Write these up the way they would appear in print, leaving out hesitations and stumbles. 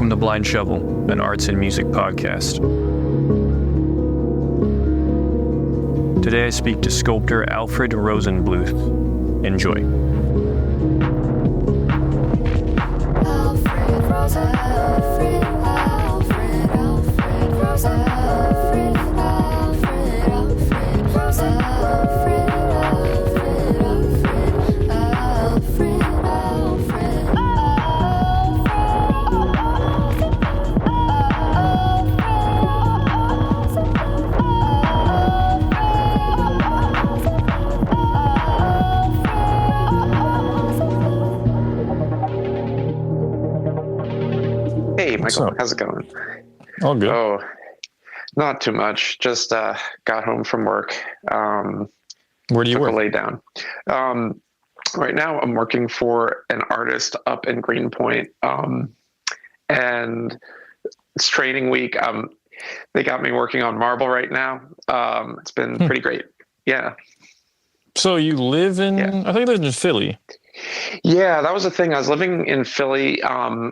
Welcome to Blind Shovel, an arts and music podcast. Today I speak to sculptor Alfred Rosenbluth. Enjoy. Alfred Rosenbluth. Hey, Michael, how's it going? All good. Oh, not too much. Just got home from work. Where do you work? Took a lay down. Right now, I'm working for an artist up in Greenpoint, and it's training week. They got me working on marble right now. It's been pretty great. Yeah. So you live in, I think you lived in Philly. Yeah, that was the thing. I was living in Philly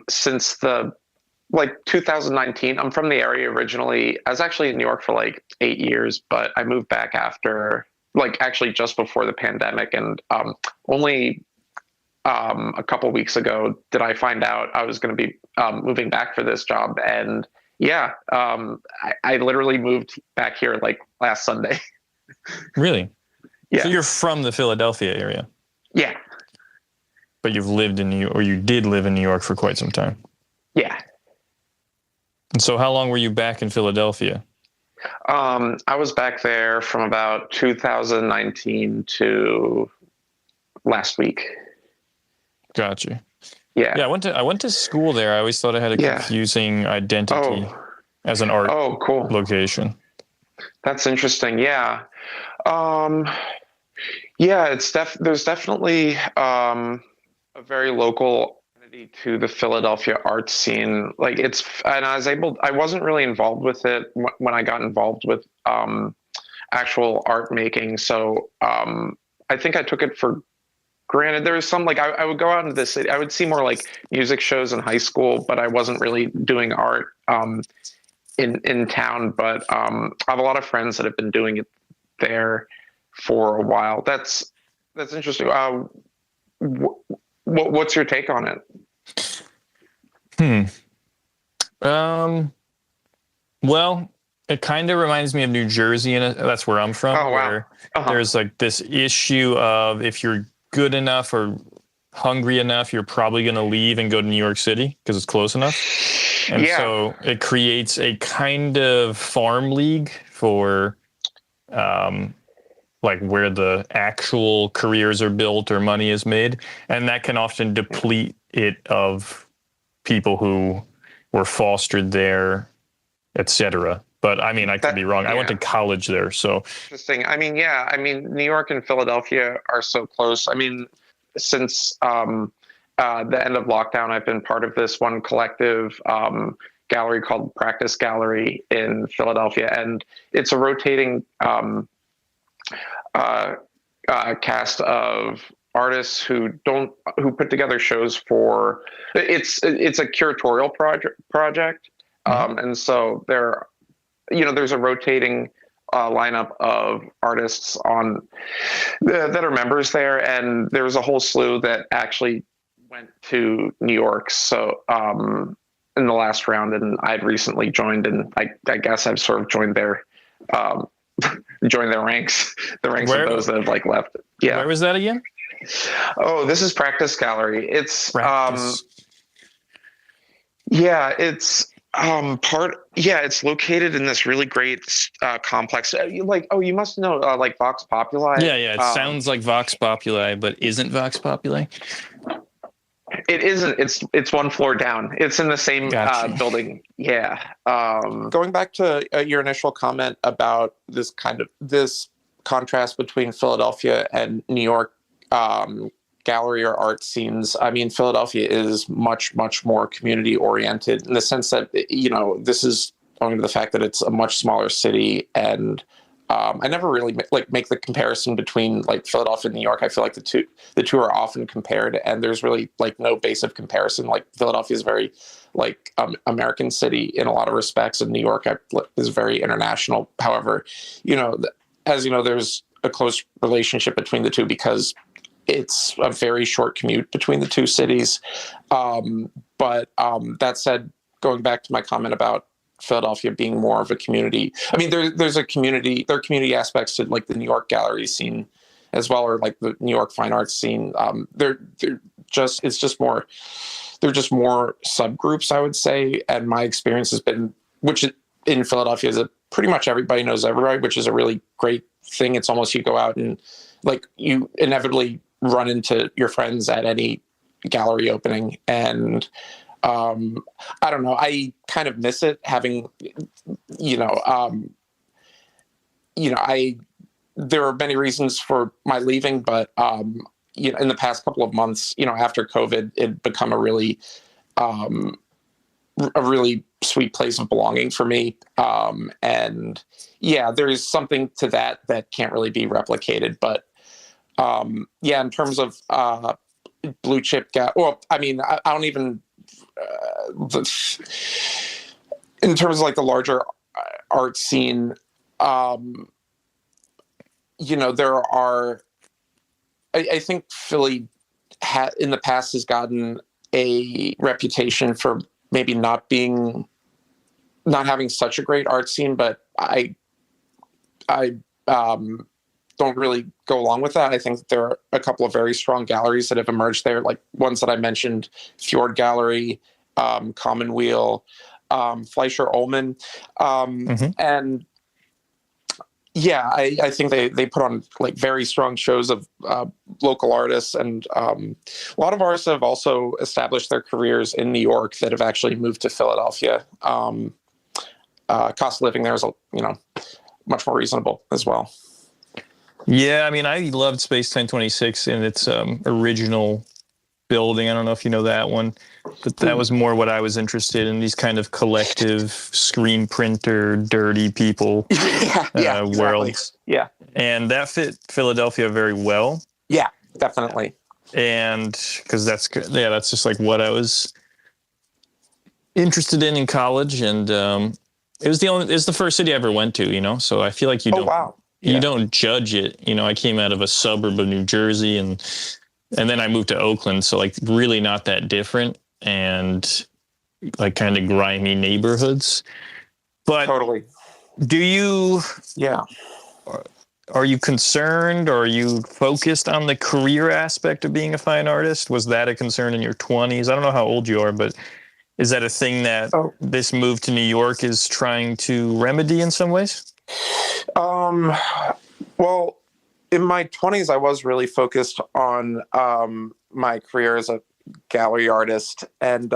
since 2019. I'm from the area originally. I was actually in New York for 8 years, but I moved back after, actually just before the pandemic. And only a couple weeks ago did I find out I was going to be moving back for this job. And yeah, I literally moved back here last Sunday. Really? Yeah. So you're from the Philadelphia area? Yeah. But you've lived in New York, or you did live in New York for quite some time? Yeah. And so how long were you back in Philadelphia? I was back there from about 2019 to last week. Gotcha. Yeah. Yeah, I went to school there. I always thought I had a confusing identity as an art cool. location. That's interesting. Yeah. Yeah, there's definitely a very local to the Philadelphia art scene. I wasn't really involved with it when I got involved with actual art making. So I think I took it for granted. There was some I would go out into the city. I would see more music shows in high school, but I wasn't really doing art in town. But I have a lot of friends that have been doing it there for a while. That's interesting. What's your take on it? Well, it kind of reminds me of New Jersey, and that's where I'm from. Oh, wow. Where there's this issue of if you're good enough or hungry enough, you're probably going to leave and go to New York City because it's close enough. And so it creates a kind of farm league for where the actual careers are built or money is made. And that can often deplete it of people who were fostered there, etc. But I mean, I could be wrong. I went to college there, so. Interesting. New York and Philadelphia are so close. I mean, since the end of lockdown, I've been part of this one collective gallery called Practice Gallery in Philadelphia. And it's a rotating cast of artists who put together shows for it's a curatorial project. And so there's a rotating lineup of artists that are members there, and there's a whole slew that actually went to New York. So in the last round, and I'd recently joined, and I guess I've sort of joined their ranks, the ranks of those that have left. Yeah. Where was that again? Oh, this is Practice Gallery. It's Practice. It's located in this really great complex. You must know Vox Populi. Yeah. It sounds like Vox Populi, but isn't Vox Populi? It isn't. It's one floor down. It's in the same building. Yeah. Going back to your initial comment about this contrast between Philadelphia and New York gallery or art scenes. I mean, Philadelphia is much, much more community oriented in the sense that, this is owing to the fact that it's a much smaller city. And I never really make the comparison between Philadelphia and New York. I feel like the two are often compared, and there's really no base of comparison. Philadelphia is very like American city in a lot of respects, and New York is very international. However, as you know, there's a close relationship between the two because it's a very short commute between the two cities. But that said, going back to my comment about Philadelphia being more of a community, I mean, there are community aspects to like the New York gallery scene as well, or like the New York fine arts scene. They're just more subgroups, I would say. And my experience has been, which in Philadelphia is that pretty much everybody knows everybody, which is a really great thing. It's almost you go out and like you inevitably run into your friends at any gallery opening. And I don't know, I kind of miss it having, there are many reasons for my leaving, but in the past couple of months, after COVID, it become a really sweet place of belonging for me. And yeah, there is something to that can't really be replicated. But in terms of blue chip, I mean, I don't even, in terms of like the larger art scene, there are, I think Philly in the past has gotten a reputation for maybe not having such a great art scene, but I don't really go along with that. I think there are a couple of very strong galleries that have emerged there, like ones that I mentioned, Fjord Gallery, Commonweal, Fleischer Ullman, and yeah, I think they put on like very strong shows of local artists, and a lot of artists have also established their careers in New York that have actually moved to Philadelphia. Cost of living there is much more reasonable as well. Yeah, I mean, I loved Space 1026 in its original building. I don't know if you know that one, but that was more what I was interested in, these kind of collective screen printer, dirty people worlds. Yeah. And that fit Philadelphia very well. Yeah, definitely. And because that's just like what I was interested in college. And it's the first city I ever went to, so I feel like you don't. Wow. You don't judge it. I came out of a suburb of New Jersey and then I moved to Oakland. So like really not that different and like kind of grimy neighborhoods. But totally. Do you, are you concerned or are you focused on the career aspect of being a fine artist? Was that a concern in your 20s? I don't know how old you are, but is that a thing that this move to New York is trying to remedy in some ways? Well, in my 20s, I was really focused on my career as a gallery artist. And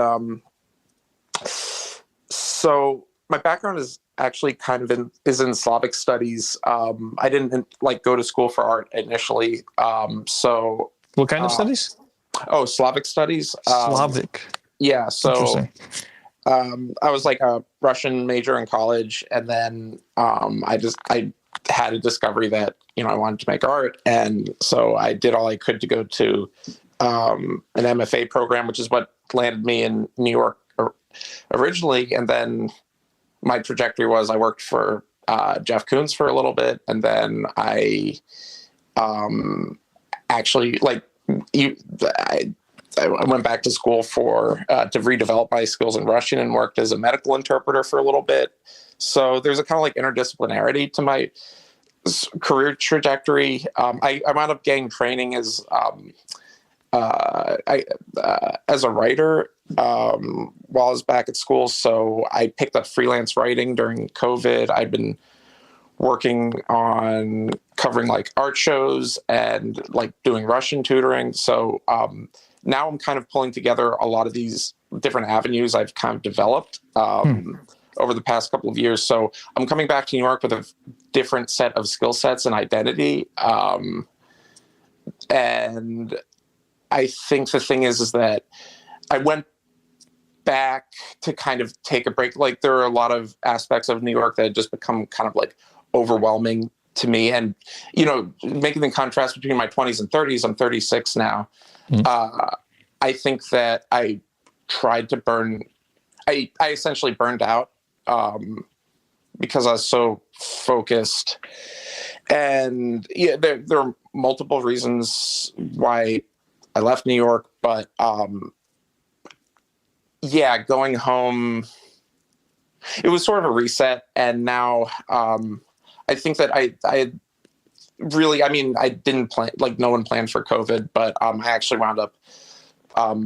so my background is actually kind of in Slavic studies. I didn't go to school for art initially. So what kind of studies? Oh, Slavic studies. Slavic. Yeah. So I was like a Russian major in college, and then I had a discovery that I wanted to make art, and so I did all I could to go to an MFA program, which is what landed me in New York originally. And then my trajectory was I worked for Jeff Koons for a little bit, and then I actually I went back to school to redevelop my skills in Russian and worked as a medical interpreter for a little bit. So there's a kind of like interdisciplinarity to my career trajectory. I wound up getting training as a writer while I was back at school. So I picked up freelance writing during COVID. I've been working on covering like art shows and like doing Russian tutoring. So now I'm kind of pulling together a lot of these different avenues I've kind of developed over the past couple of years. So I'm coming back to New York with a different set of skill sets and identity. And I think the thing is that I went back to kind of take a break. Like there are a lot of aspects of New York that had just become kind of like overwhelming to me. And, making the contrast between my 20s and 30s, I'm 36 now. I think that I tried to burn I essentially burned out because I was so focused. And yeah, there are multiple reasons why I left New York, but yeah, going home, it was sort of a reset. And now I think that I had really, I mean, I didn't plan, like no one planned for COVID, but I actually wound up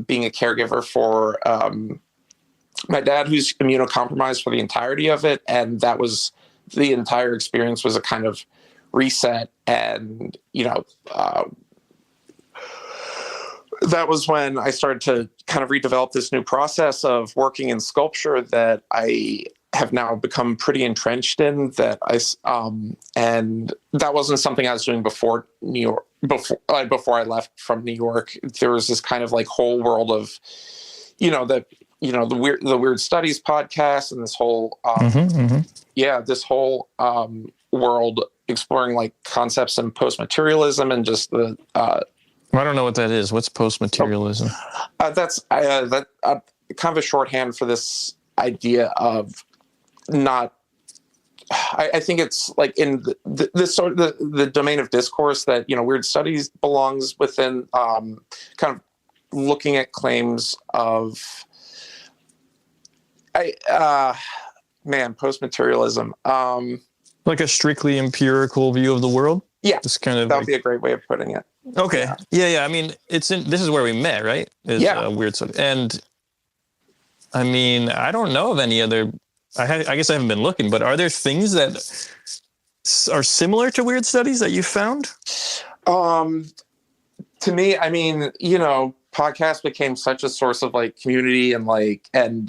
being a caregiver for my dad, who's immunocompromised for the entirety of it. And that was, the entire experience was a kind of reset. And, you know, that was when I started to kind of redevelop this new process of working in sculpture that I have now become pretty entrenched in. And that wasn't something I was doing before New York, before I left from New York. There was this kind of like whole world of, the Weird Studies podcast and this whole, this whole world exploring like concepts in post-materialism and just the, I don't know what that is. What's post-materialism? That's kind of a shorthand for this idea of not. I think it's like in the domain of discourse that Weird Studies belongs within. Kind of looking at claims of, post-materialism. Like a strictly empirical view of the world. Yeah, just kind of that would be a great way of putting it. Okay. Yeah. I mean, this is where we met, right? Weird Studies. And I mean, I don't know of any other. I guess I haven't been looking, but are there things that are similar to Weird Studies that you found? To me, I mean, podcasts became such a source of like community and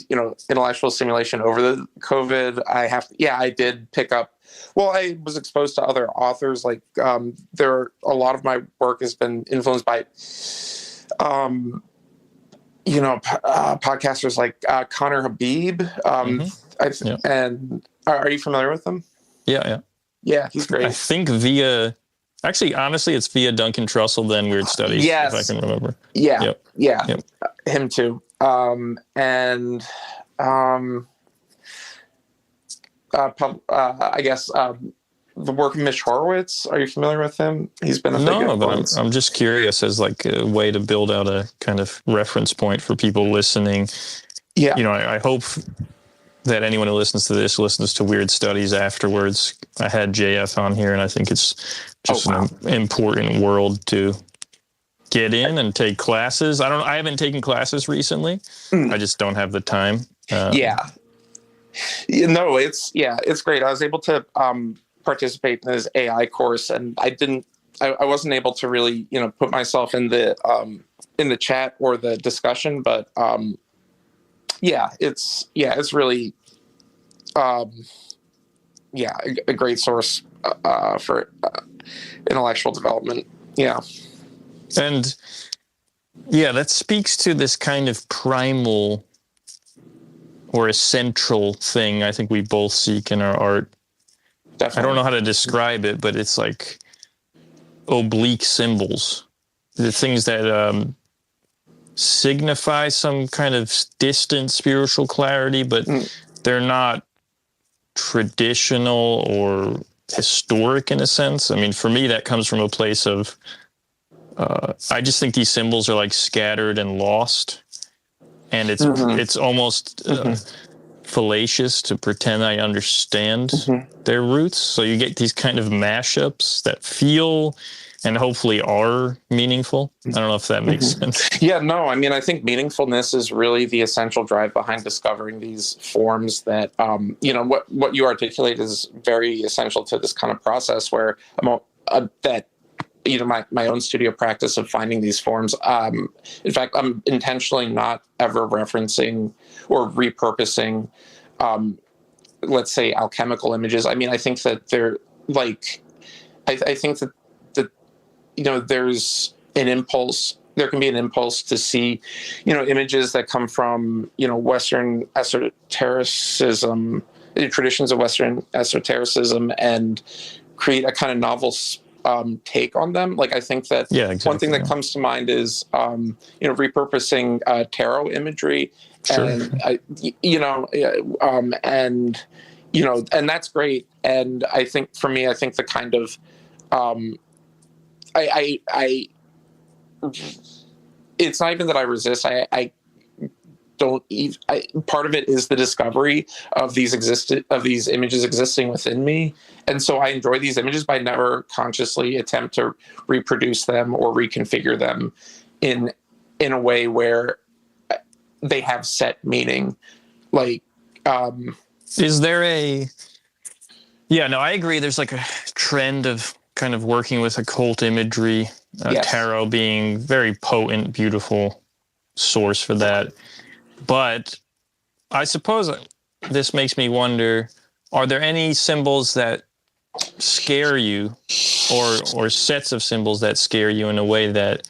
intellectual stimulation over the COVID. I did pick up. Well, I was exposed to other authors. Like a lot of my work has been influenced by, podcasters like Connor Habib. And are you familiar with them? Yeah. Yeah, he's great. I think honestly, it's via Duncan Trussell, then Weird Studies, yes. if I can remember. Yeah, yep. Him too. I guess the work of Mitch Horowitz. Are you familiar with him? He's been a big influence. But I'm just curious as like a way to build out a kind of reference point for people listening. Yeah, I hope that anyone who listens to this listens to Weird Studies afterwards. I had JF on here, and I think it's just an important world to get in and take classes. I haven't taken classes recently. I just don't have the time. It's great. I was able to participate in this AI course, and I wasn't able to really, put myself in the chat or the discussion, but it's really a great source for intellectual development. Yeah. And that speaks to this kind of primal or essential thing I think we both seek in our art. Definitely. I don't know how to describe it, but it's like oblique symbols, the things that signify some kind of distant spiritual clarity, but they're not traditional or historic in a sense. I mean, for me, that comes from a place of, I just think these symbols are like scattered and lost. And it's almost fallacious to pretend I understand their roots. So you get these kind of mashups that feel and hopefully are meaningful. I don't know if that makes sense. Yeah, no, I mean, I think meaningfulness is really the essential drive behind discovering these forms that, what you articulate is very essential to this kind of process where my own studio practice of finding these forms. In fact, I'm intentionally not ever referencing or repurposing, let's say, alchemical images. I mean, I think that they're like, I think that there's an impulse. There can be an impulse to see, images that come from, Western esotericism, traditions of Western esotericism, and create a kind of novel take on them. Like, I think that one thing that comes to mind is, repurposing tarot imagery. Sure. And that's great. And I think for me, I think the kind of, it's not even that I resist. I don't even. Part of it is the discovery of these images existing within me, and so I enjoy these images, but I never consciously attempt to reproduce them or reconfigure them in a way where they have set meaning. Like, is there a? Yeah, no, I agree. There's like a trend of kind of working with occult imagery, tarot being very potent, beautiful source for that. But I suppose this makes me wonder, are there any symbols that scare you or sets of symbols that scare you in a way that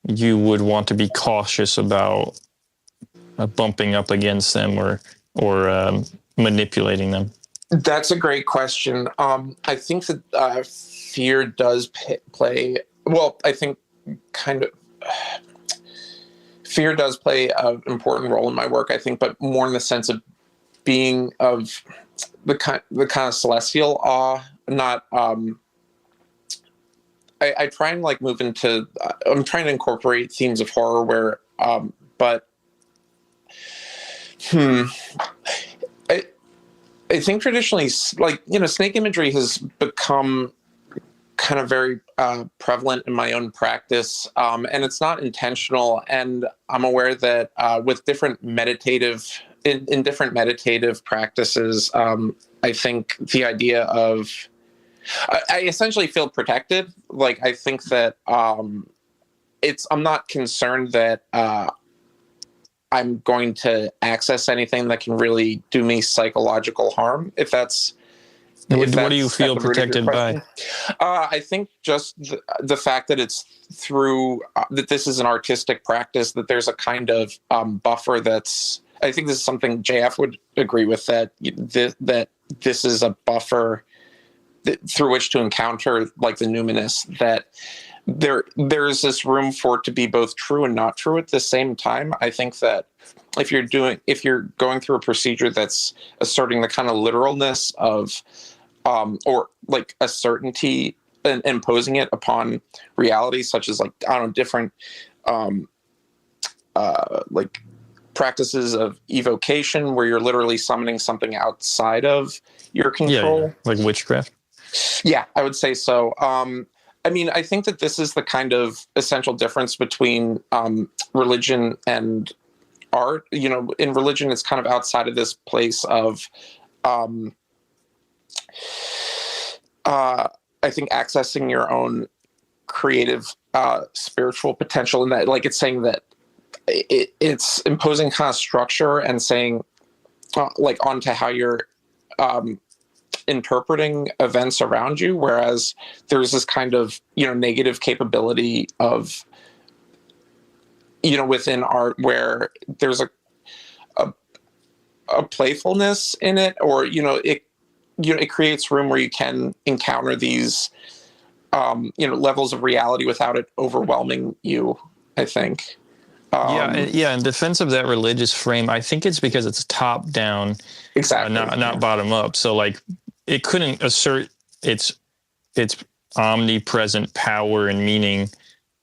you would want to be cautious about bumping up against them or manipulating them? That's a great question. I think that fear does play. Well, I think kind of fear does play an important role in my work. I think, but more in the sense of being of the kind of celestial awe. Not. I try and like move into. I'm trying to incorporate themes of horror where, but. I think traditionally, like, snake imagery has become kind of very prevalent in my own practice, and it's not intentional. And I'm aware that with different meditative practices, I think the idea of I essentially feel protected. Like, I think that I'm not concerned that I'm going to access anything that can really do me psychological harm. What do you feel protected by? I think just the fact that it's through that this is an artistic practice, that there's a kind of buffer that's. I think this is something JF would agree with, that this is a buffer through which to encounter like the numinous, that there's this room for it to be both true and not true at the same time. I think that if you're going through a procedure that's asserting the kind of literalness of or like a certainty and imposing it upon reality, such as like, I don't know, different like practices of evocation where you're literally summoning something outside of your control. Like witchcraft. Yeah, I would say so. I mean, I think that this is the kind of essential difference between religion and art. In religion, it's kind of outside of this place of, I think, accessing your own creative, spiritual potential. And that, like, it's saying that it's imposing kind of structure and saying, like, onto how you're interpreting events around you, whereas there's this kind of negative capability of within art where there's a playfulness in it, or it creates room where you can encounter these levels of reality without it overwhelming you, I think. In defense of that religious frame, I think it's because it's top down, exactly, not bottom up. So like, it couldn't assert its omnipresent power and meaning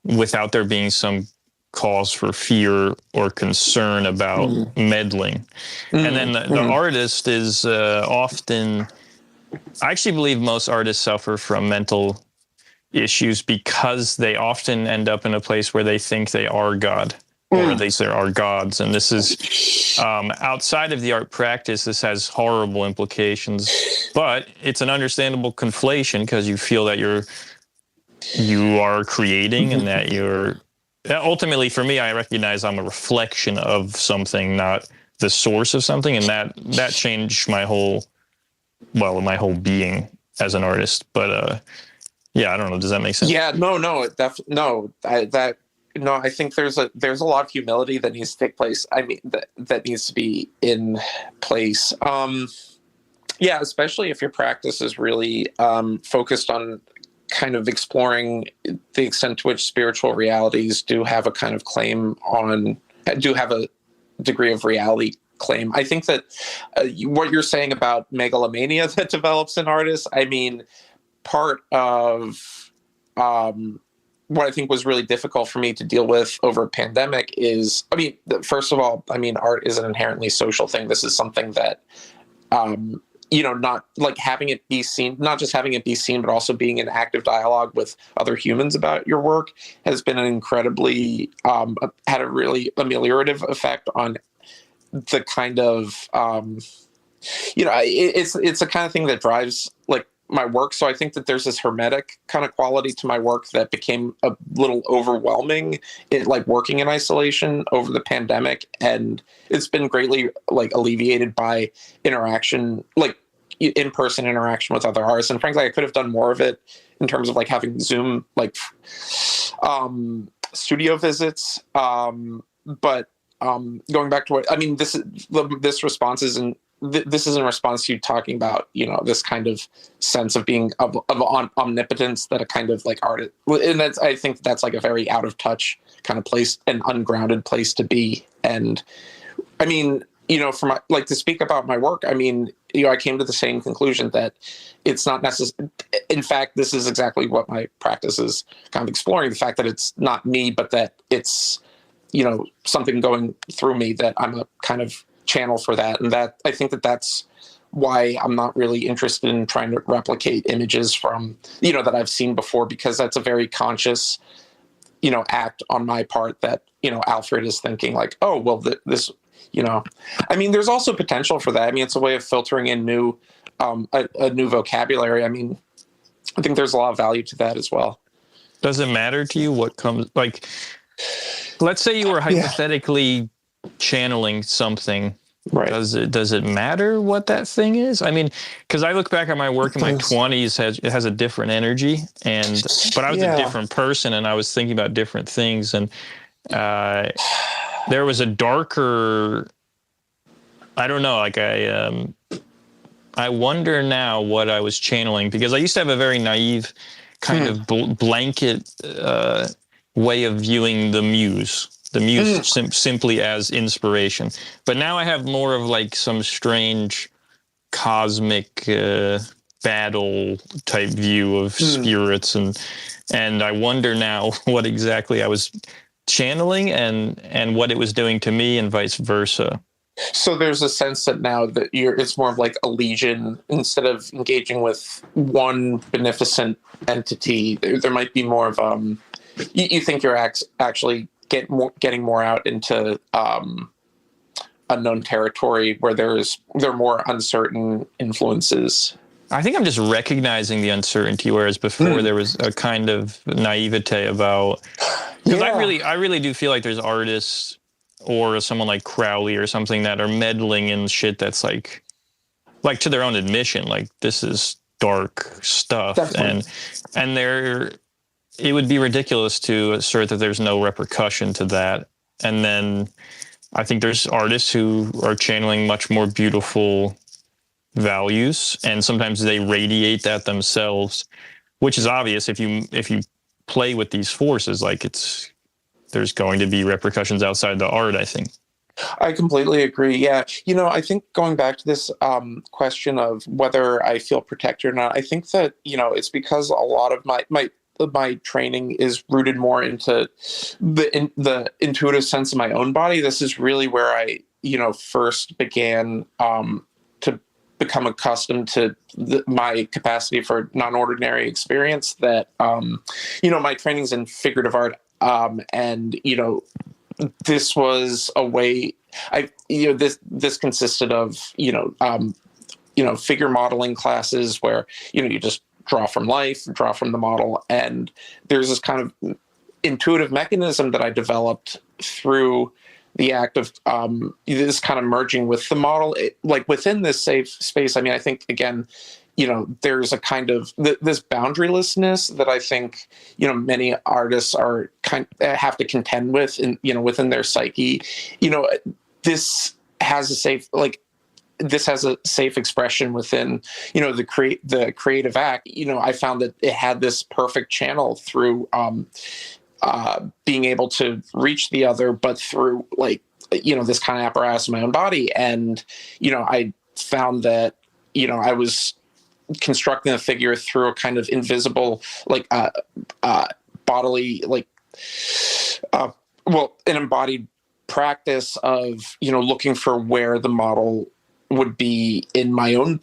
without there being some cause for fear or concern about meddling. And then the artist is often, I actually believe most artists suffer from mental issues because they often end up in a place where they think they are God. Or at least there are gods. And this is outside of the art practice, this has horrible implications, but it's an understandable conflation because you feel that you are creating and that you're ultimately, for me, I recognize I'm a reflection of something, not the source of something. And that changed my whole being as an artist. But I don't know. Does that make sense? Yeah, I think there's a lot of humility that needs to take place. I mean, that needs to be in place. Especially if your practice is really focused on kind of exploring the extent to which spiritual realities do have a kind of claim on, do have a degree of reality claim. I think that what you're saying about megalomania that develops in artists, I mean, part of what I think was really difficult for me to deal with over a pandemic is, I mean, first of all, I mean, art is an inherently social thing. This is something that, not like having it be seen, not just having it be seen, but also being in active dialogue with other humans about your work has been an incredibly, had a really ameliorative effect on the kind of, it's the kind of thing that drives like my work. So I think that there's this hermetic kind of quality to my work that became a little overwhelming, like working in isolation over the pandemic. And it's been greatly like alleviated by interaction, like in-person interaction with other artists. And frankly, I could have done more of it in terms of like having Zoom, like studio visits. But going back to what, I mean, this response isn't, this is in response to you talking about, this kind of sense of being of omnipotence that a kind of like art, and that's, I think that's like a very out of touch kind of place, an ungrounded place to be. And I mean, for my, like, to speak about my work, I mean, I came to the same conclusion that it's not necessary. In fact, this is exactly what my practice is kind of exploring, the fact that it's not me, but that it's, something going through me, that I'm a kind of channel for that. And that, I think that that's why I'm not really interested in trying to replicate images from, that I've seen before, because that's a very conscious, act on my part that, Alfred is thinking like, oh, well, this, I mean, there's also potential for that. I mean, it's a way of filtering in new, a new vocabulary. I mean, I think there's a lot of value to that as well. Does it matter to you what comes, like, let's say you were hypothetically channeling something. Right. Does it matter what that thing is? I mean, because I look back at my work in my 20s, it has a different energy, but I was a different person, and I was thinking about different things, and there was a darker, I don't know, like I wonder now what I was channeling, because I used to have a very naive kind of blanket way of viewing the muse simply as inspiration. But now I have more of like some strange cosmic battle type view of spirits, and I wonder now what exactly I was channeling and what it was doing to me, and vice versa. So there's a sense that now that it's more of like a legion, instead of engaging with one beneficent entity, there might be more of you think you're actually getting more out into unknown territory where there are more uncertain influences. I think I'm just recognizing the uncertainty, whereas before there was a kind of naivete about, because I really do feel like there's artists or someone like Crowley or something that are meddling in shit that's like to their own admission, like this is dark stuff. Definitely. and it would be ridiculous to assert that there's no repercussion to that. And then I think there's artists who are channeling much more beautiful values, and sometimes they radiate that themselves, which is obvious if you play with these forces, like there's going to be repercussions outside the art, I think. I completely agree. Yeah. I think going back to this question of whether I feel protected or not, I think that, it's because a lot of my training is rooted more into the intuitive sense of my own body. This is really where I, first began to become accustomed to my capacity for non-ordinary experience, that, my training's in figurative art. And, this was a way this consisted of, figure modeling classes where, you just draw from life, draw from the model. And there's this kind of intuitive mechanism that I developed through the act of this kind of merging with the model, like within this safe space. I mean, I think, again, there's a kind of this boundarylessness that I think, many artists are have to contend with, within their psyche. This has a safe, like, this has a safe expression within, the creative act. I found that it had this perfect channel through being able to reach the other, but through this kind of apparatus in my own body. And, I found that, I was constructing a figure through a kind of invisible, bodily, an embodied practice of, looking for where the model would be in my own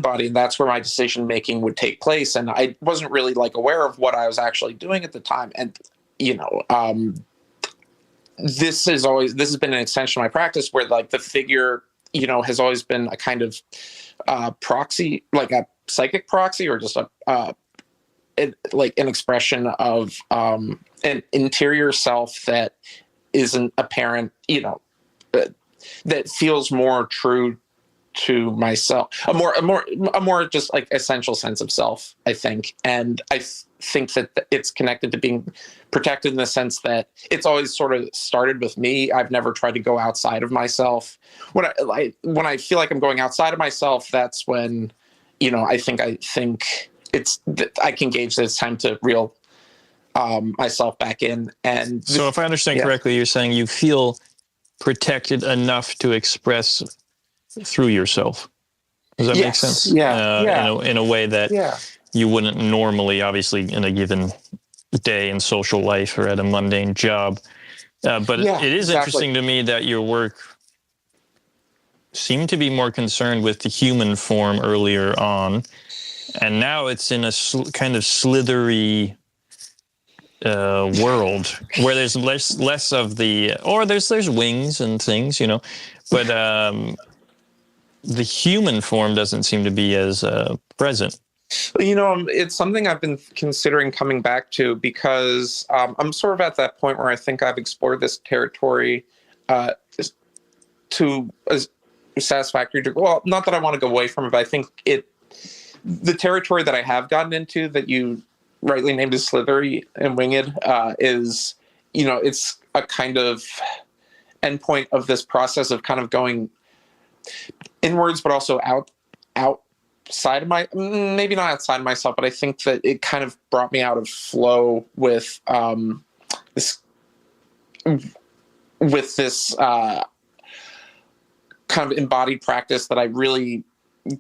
body. And that's where my decision making would take place. And I wasn't really aware of what I was actually doing at the time. And, this has been an extension of my practice where the figure, has always been a kind of proxy, like a psychic proxy, or just an expression of an interior self that isn't apparent, that feels more true to myself, a more just essential sense of self, I think. And I think that it's connected to being protected in the sense that it's always sort of started with me. I've never tried to go outside of myself. When I feel like I'm going outside of myself, that's when, I think I can gauge that it's time to reel myself back in. And so if I understand correctly, you're saying you feel protected enough to express through yourself. Does that make sense? Yeah. In a way that you wouldn't normally, obviously, in a given day in social life or at a mundane job. But it is interesting to me that your work seemed to be more concerned with the human form earlier on, and now it's in a kind of slithery world where there's less of the, or there's wings and things, but the human form doesn't seem to be as present. It's something I've been considering coming back to, because I'm sort of at that point where I think I've explored this territory to a satisfactory degree. Well, not that I want to go away from it, but I think the territory that I have gotten into, that you rightly named as slithery and winged, is, it's a kind of endpoint of this process of kind of going inwards, but also outside of maybe not outside of myself, but I think that it kind of brought me out of flow with this kind of embodied practice that I really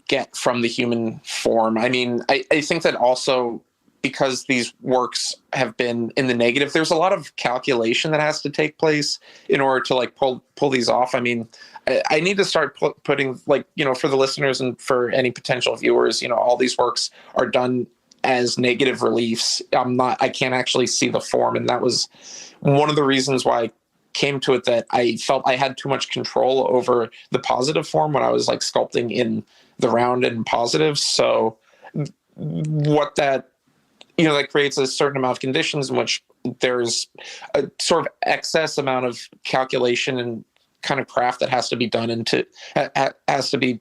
get from the human form. I mean, I think that also, because these works have been in the negative, there's a lot of calculation that has to take place in order to pull these off. I mean, I need to start putting, for the listeners and for any potential viewers, all these works are done as negative reliefs. I can't actually see the form. And that was one of the reasons why I came to it, that I felt I had too much control over the positive form when I was sculpting in the round and positive. So what that creates a certain amount of conditions in which there's a sort of excess amount of calculation and kind of craft that has to be done has to be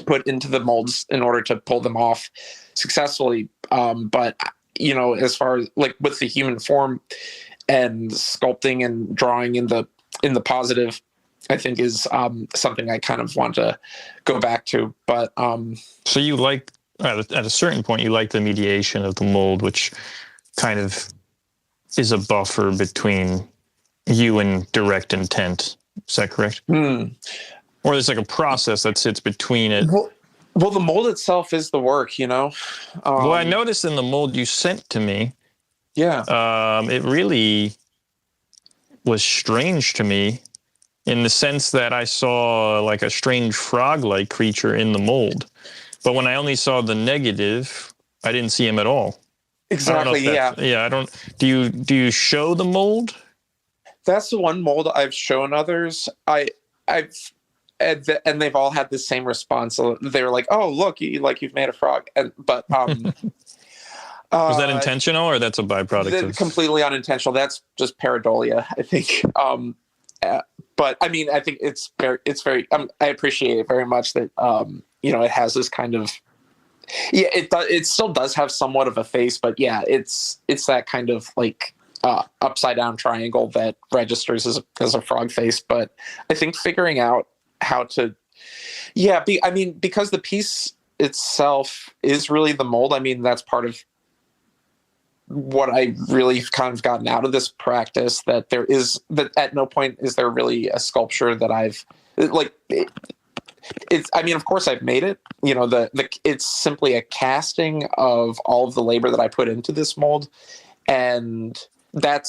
put into the molds in order to pull them off successfully. But as far as with the human form and sculpting and drawing in the positive, I think is something I kind of want to go back to. But so you at a certain point, you like the mediation of the mold, which kind of is a buffer between you and direct intent. Is that correct? Or there's a process that sits between it. Well, the mold itself is the work, Well, I noticed in the mold you sent to me, it really was strange to me, in the sense that I saw a strange frog-like creature in the mold. But when I only saw the negative, I didn't see him at all. Exactly. Do you show the mold? That's the one mold I've shown others. And they've all had the same response. So they were like, "Oh, look, you've made a frog." But was that intentional, or that's a byproduct? Completely unintentional. That's just pareidolia, I think. But I mean, I think it's very. I appreciate it very much that it has this kind of. Yeah, it still does have somewhat of a face, but yeah, it's that kind of upside down triangle that registers as a frog face. But I think figuring out how to Yeah, I mean, because the piece itself is really the mold. I mean, that's part of what I really kind of gotten out of this practice. That at no point is there really a sculpture that I've like. It's. I mean, of course, I've made it. You know, it's simply a casting of all of the labor that I put into this mold, and that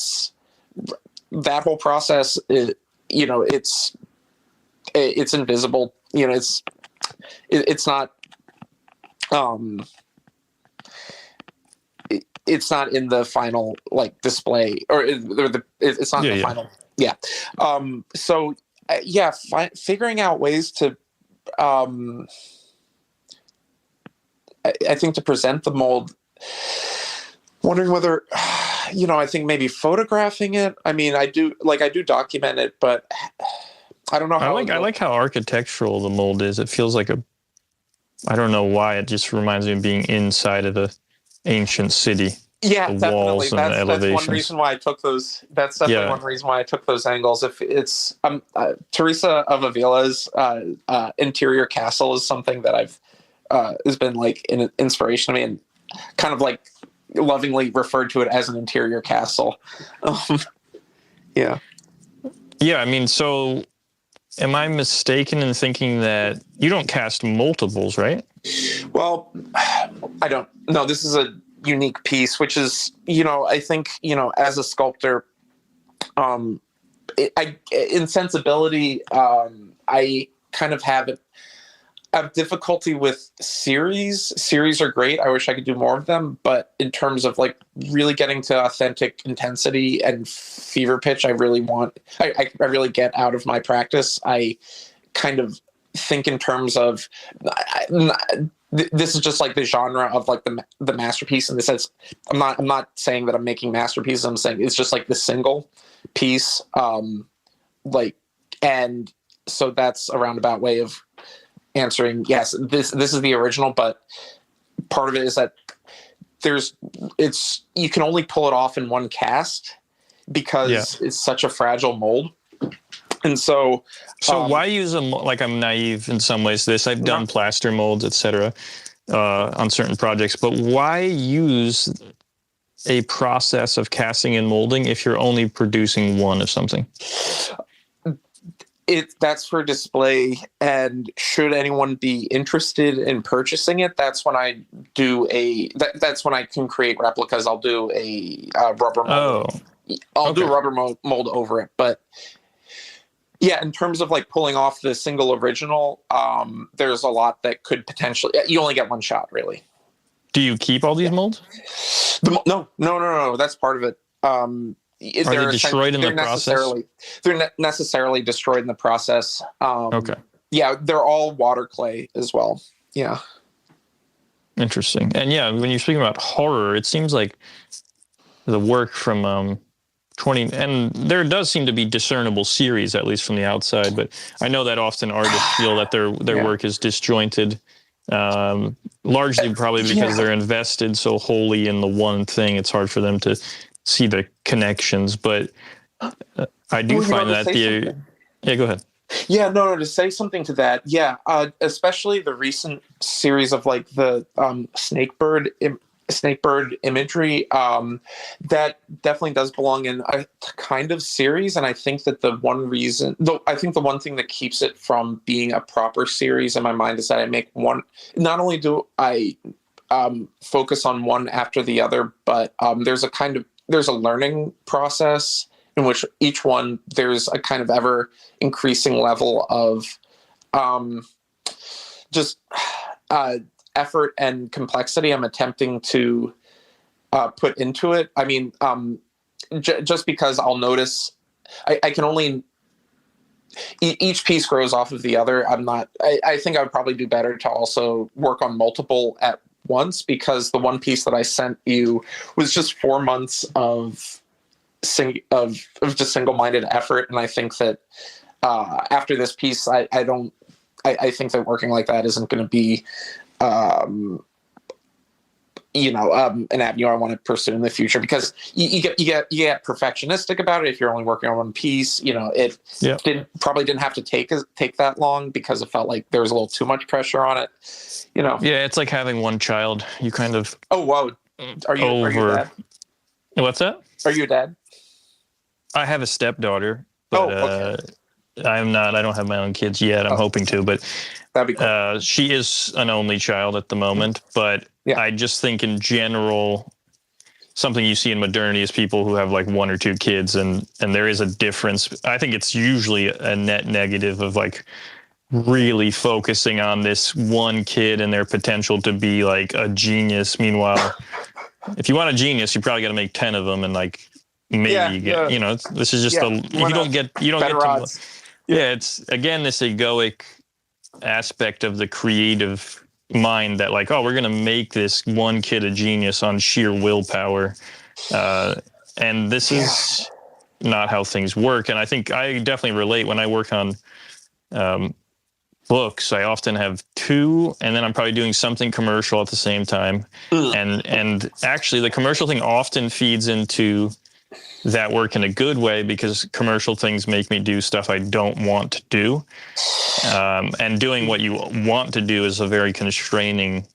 whole process. You know, it's invisible. You know, it's not. It's not in the final like display, or it's not in the final. Yeah. So yeah, figuring out ways to. I think to present the mold. Wondering whether, you know, I think maybe photographing it. I mean, I do document it, but I don't know how. I like how architectural the mold is. It feels like I don't know why, it just reminds me of being inside of the ancient city. Yeah, the definitely. Walls and the That's one reason why I took those. That's definitely one reason why I took those angles. If it's Teresa of Avila's interior castle is something that I've has been like an inspiration to me, and kind of like lovingly referred to it as an interior castle. Yeah. Yeah, I mean, so am I mistaken in thinking that you don't cast multiples, right? Well, I don't. No, this is a unique piece, which is, you know, I think, you know, as a sculptor, in sensibility, I kind of have difficulty with series. Series are great. I wish I could do more of them, but in terms of like really getting to authentic intensity and fever pitch, I really get out of my practice. I kind of think in terms of this is just like the genre of like the masterpiece, and this is I'm not saying that I'm making masterpieces. I'm saying it's just like the single piece, and so that's a roundabout way of answering. Yes, this is the original, but part of it is that you can only pull it off in one cast because it's such a fragile mold. And so why use them? Like, I'm naive in some ways to this. I've done plaster molds, etc., on certain projects, but why use a process of casting and molding if you're only producing one of something? That's for display, and should anyone be interested in purchasing it, that's when I do that's when I can create replicas. I'll do a rubber mold. I'll do a rubber mold over it, but. Yeah, in terms of like pulling off the single original, there's a lot that could potentially. You only get one shot, really. Do you keep all these molds? No. That's part of it. Are they destroyed in the process? They're necessarily destroyed in the process. Okay. Yeah, they're all water clay as well. Yeah. Interesting. And yeah, when you're speaking about horror, it seems like the work from 20, and there does seem to be discernible series, at least from the outside, but I know that often artists feel that their work is disjointed, largely probably because they're invested so wholly in the one thing. It's hard for them to see the connections, but I do find that yeah, go ahead. Yeah, no, to say something to that. Yeah, especially the recent series of like the snakebird imagery, that definitely does belong in a kind of series. And I think that the one thing that keeps it from being a proper series in my mind is that I make one. Not only do I focus on one after the other, but there's a learning process in which each one there's a kind of ever increasing level of effort and complexity I'm attempting to put into it. I mean, just because I'll notice, I can only, each piece grows off of the other. I think I would probably do better to also work on multiple at once, because the one piece that I sent you was just 4 months of just single-minded effort. And I think that after this piece, I think that working like that isn't going to be, an avenue I want to pursue in the future, because you get perfectionistic about it if you're only working on one piece. It probably didn't have to take that long, because it felt like there was a little too much pressure on it. Yeah, it's like having one child. You kind of Oh, wow. Are you a dad? What's that? Are you a dad? I have a stepdaughter, but okay. I'm not. I don't have my own kids yet. I'm hoping to, but that'd be cool. She is an only child at the moment. But I just think in general, something you see in modernity is people who have like one or two kids, and there is a difference. I think it's usually a net negative of like really focusing on this one kid and their potential to be like a genius. Meanwhile, if you want a genius, you probably got to make 10 of them, and like maybe you get, this is just you don't get odds. It's again this egoic aspect of the creative mind that like, oh, we're gonna make this one kid a genius on sheer willpower, and this is not how things work. And I think I definitely relate when I work on books. I often have two, and then I'm probably doing something commercial at the same time. And actually the commercial thing often feeds into that work in a good way, because commercial things make me do stuff I don't want to do. And doing what you want to do is a very constraining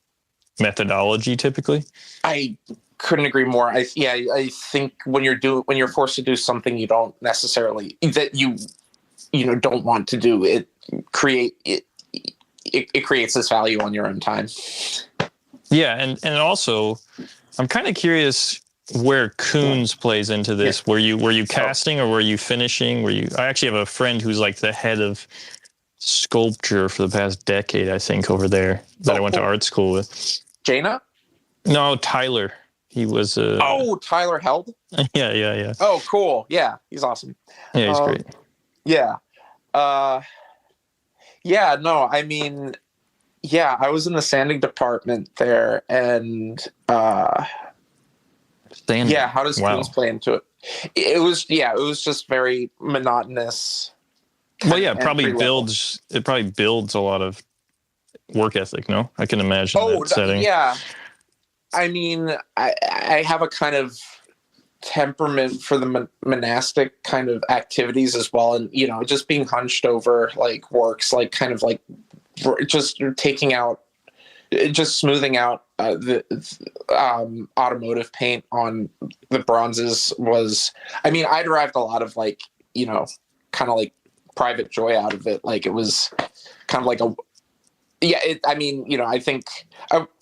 methodology typically. I couldn't agree more. I think when you're forced to do something you don't necessarily, that you don't want to do, it creates this value on your own time. Yeah, and also I'm kind of curious where Koons plays into this. Were you casting or were you finishing? I actually have a friend who's like the head of sculpture for the past decade, I think, over there that I went to art school with. Jaina? No, Tyler. He was Tyler Held? Yeah. Oh, cool. Yeah, he's awesome. Yeah, he's great. Yeah. No, I mean, I was in the sanding department there, and how does Koons play into it? It was just very monotonous. Well, yeah, it probably builds a lot of work ethic, no? I can imagine that setting. Yeah. I mean, I have a kind of temperament for the monastic kind of activities as well, and just being hunched over like works, like kind of like just smoothing out the automotive paint on the bronzes was, I mean, I derived a lot of like kind of like private joy out of it. Like it was kind of like I think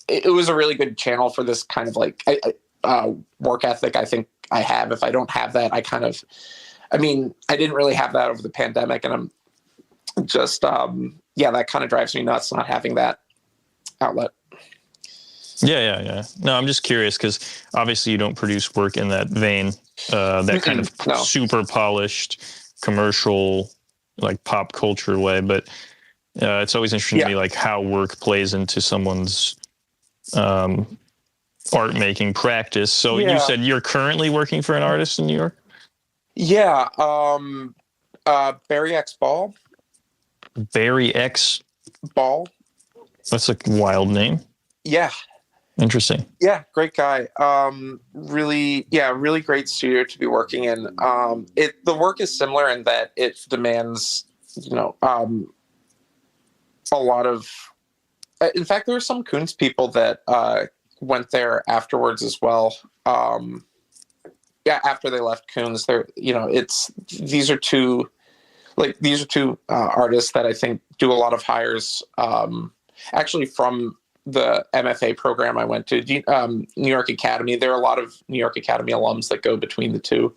it was a really good channel for this kind of like work ethic. I think I have. If I don't have that, I didn't really have that over the pandemic, and I'm just that kind of drives me nuts not having that outlet. Yeah. No, I'm just curious because obviously you don't produce work in that vein, that kind of super polished commercial, like pop culture way. But it's always interesting to me, like how work plays into someone's art making practice. So you said you're currently working for an artist in New York? Yeah. Barry X Ball. Barry X Ball. That's a wild name. Yeah. Interesting. Yeah, great guy. Really great studio to be working in. The work is similar in that it demands, a lot of. In fact, there were some Koons people that went there afterwards as well. After they left Koons, these are two artists that I think do a lot of hires. Actually, from the MFA program I went to, New York Academy. There are a lot of New York Academy alums that go between the two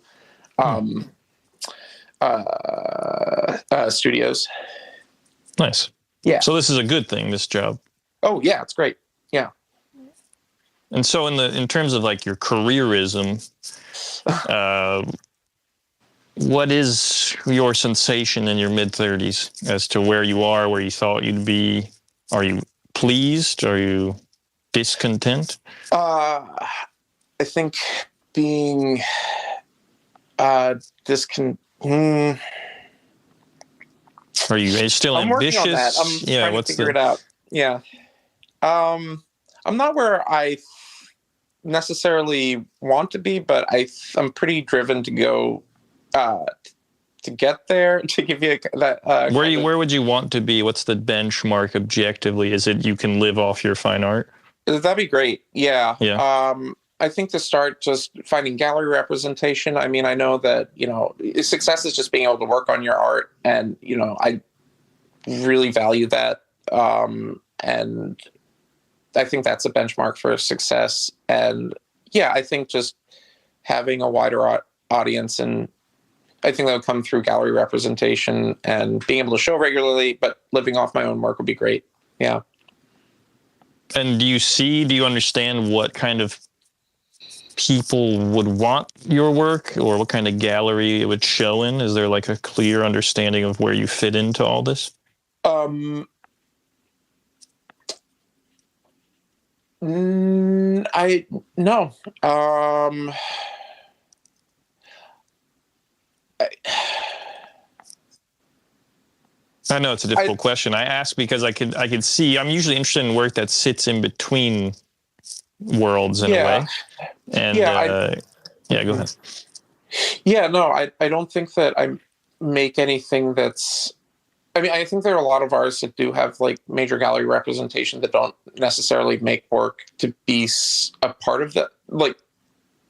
studios. Nice. Yeah. So this is a good thing, this job. Oh yeah, it's great. Yeah. And so in terms of like your careerism, what is your sensation in your mid-30s as to where you are, where you thought you'd be? Are you pleased? Are you discontent? I think being discontent. Are you still ambitious? I'm working on that. I'm trying to figure it out. Yeah. I'm not where I necessarily want to be, but I'm pretty driven to go to get there. To give you that, where would you want to be? What's the benchmark objectively? Is it you can live off your fine art? That'd be great. Yeah. Yeah. I think to start just finding gallery representation. I mean, I know that, success is just being able to work on your art, and, I really value that. And I think that's a benchmark for success. And yeah, I think just having a wider audience, and I think that would come through gallery representation and being able to show regularly, but living off my own work would be great. Yeah. And do you understand what kind of people would want your work, or what kind of gallery it would show in? Is there like a clear understanding of where you fit into all this? I no. I know it's a difficult question. I ask because I could see, I'm usually interested in work that sits in between worlds in a way. And go ahead. Yeah, no, I don't think that I make anything that's, I mean, I think there are a lot of artists that do have like major gallery representation that don't necessarily make work to be a part of that, like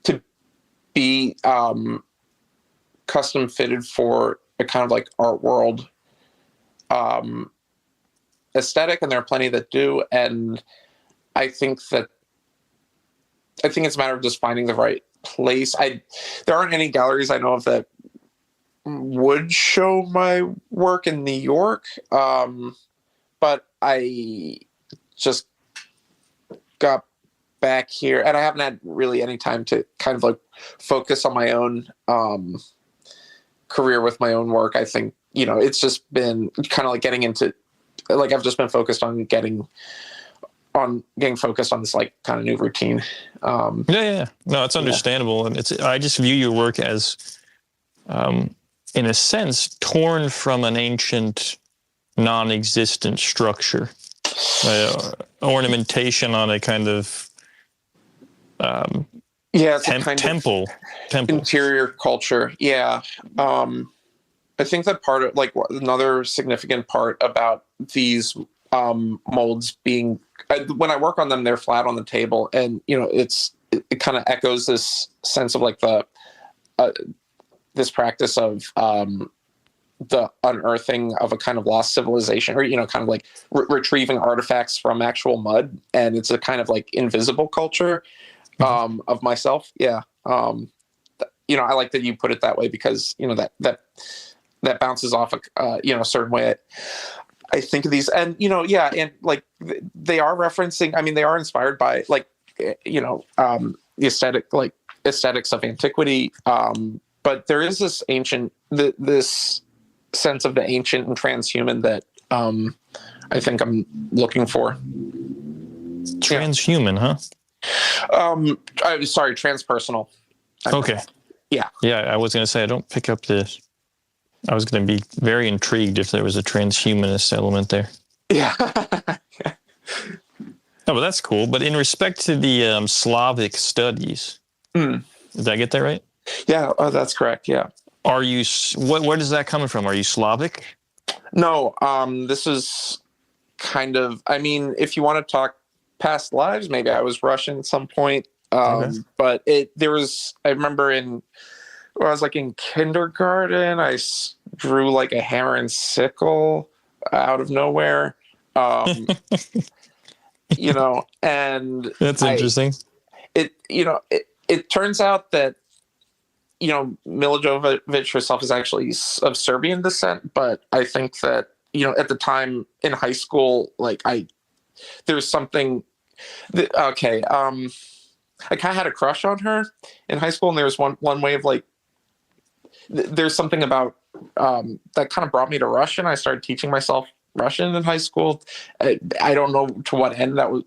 to be custom fitted for a kind of like art world aesthetic, and there are plenty that do. And I think it's a matter of just finding the right place. There aren't any galleries I know of that would show my work in New York, but I just got back here, and I haven't had really any time to kind of like focus on my own career with my own work. I think, it's just been kind of like getting into, like, I've just been focused on getting focused on this like kind of new routine. No, it's understandable. And I just view your work as, in a sense, torn from an ancient, non-existent structure, ornamentation on a kind of it's a kind temple interior culture. Yeah. I think that part of like another significant part about these molds being, when I work on them, they're flat on the table, and it kind of echoes this sense of like this practice of the unearthing of a kind of lost civilization, or kind of like retrieving artifacts from actual mud, and it's a kind of like invisible culture of myself. Yeah. I like that you put it that way, because that bounces off a certain way. I think of these, and and like they are referencing. I mean, they are inspired by like the aesthetics of antiquity. But there is this this sense of the ancient and transhuman that I think I'm looking for. Transhuman, huh? Sorry, transpersonal. Okay. Yeah. Yeah, I was going to say, I don't pick up this. I was going to be very intrigued if there was a transhumanist element there. Yeah. Oh, well, that's cool. But in respect to the Slavic studies, did I get that right? Yeah, that's correct. Yeah. Are you? Where does that come from? Are you Slavic? No. This is kind of. I mean, if you want to talk past lives, maybe I was Russian at some point. Okay. But there was. I remember when I was like in kindergarten, I drew like a hammer and sickle out of nowhere. And That's interesting. It turns out that Mila Jovovich herself is actually of Serbian descent, but I think that at the time in high school, like there's something I kind of had a crush on her in high school, and there was one way of like there's something about that kind of brought me to Russian. I started teaching myself Russian in high school. I don't know to what end that was.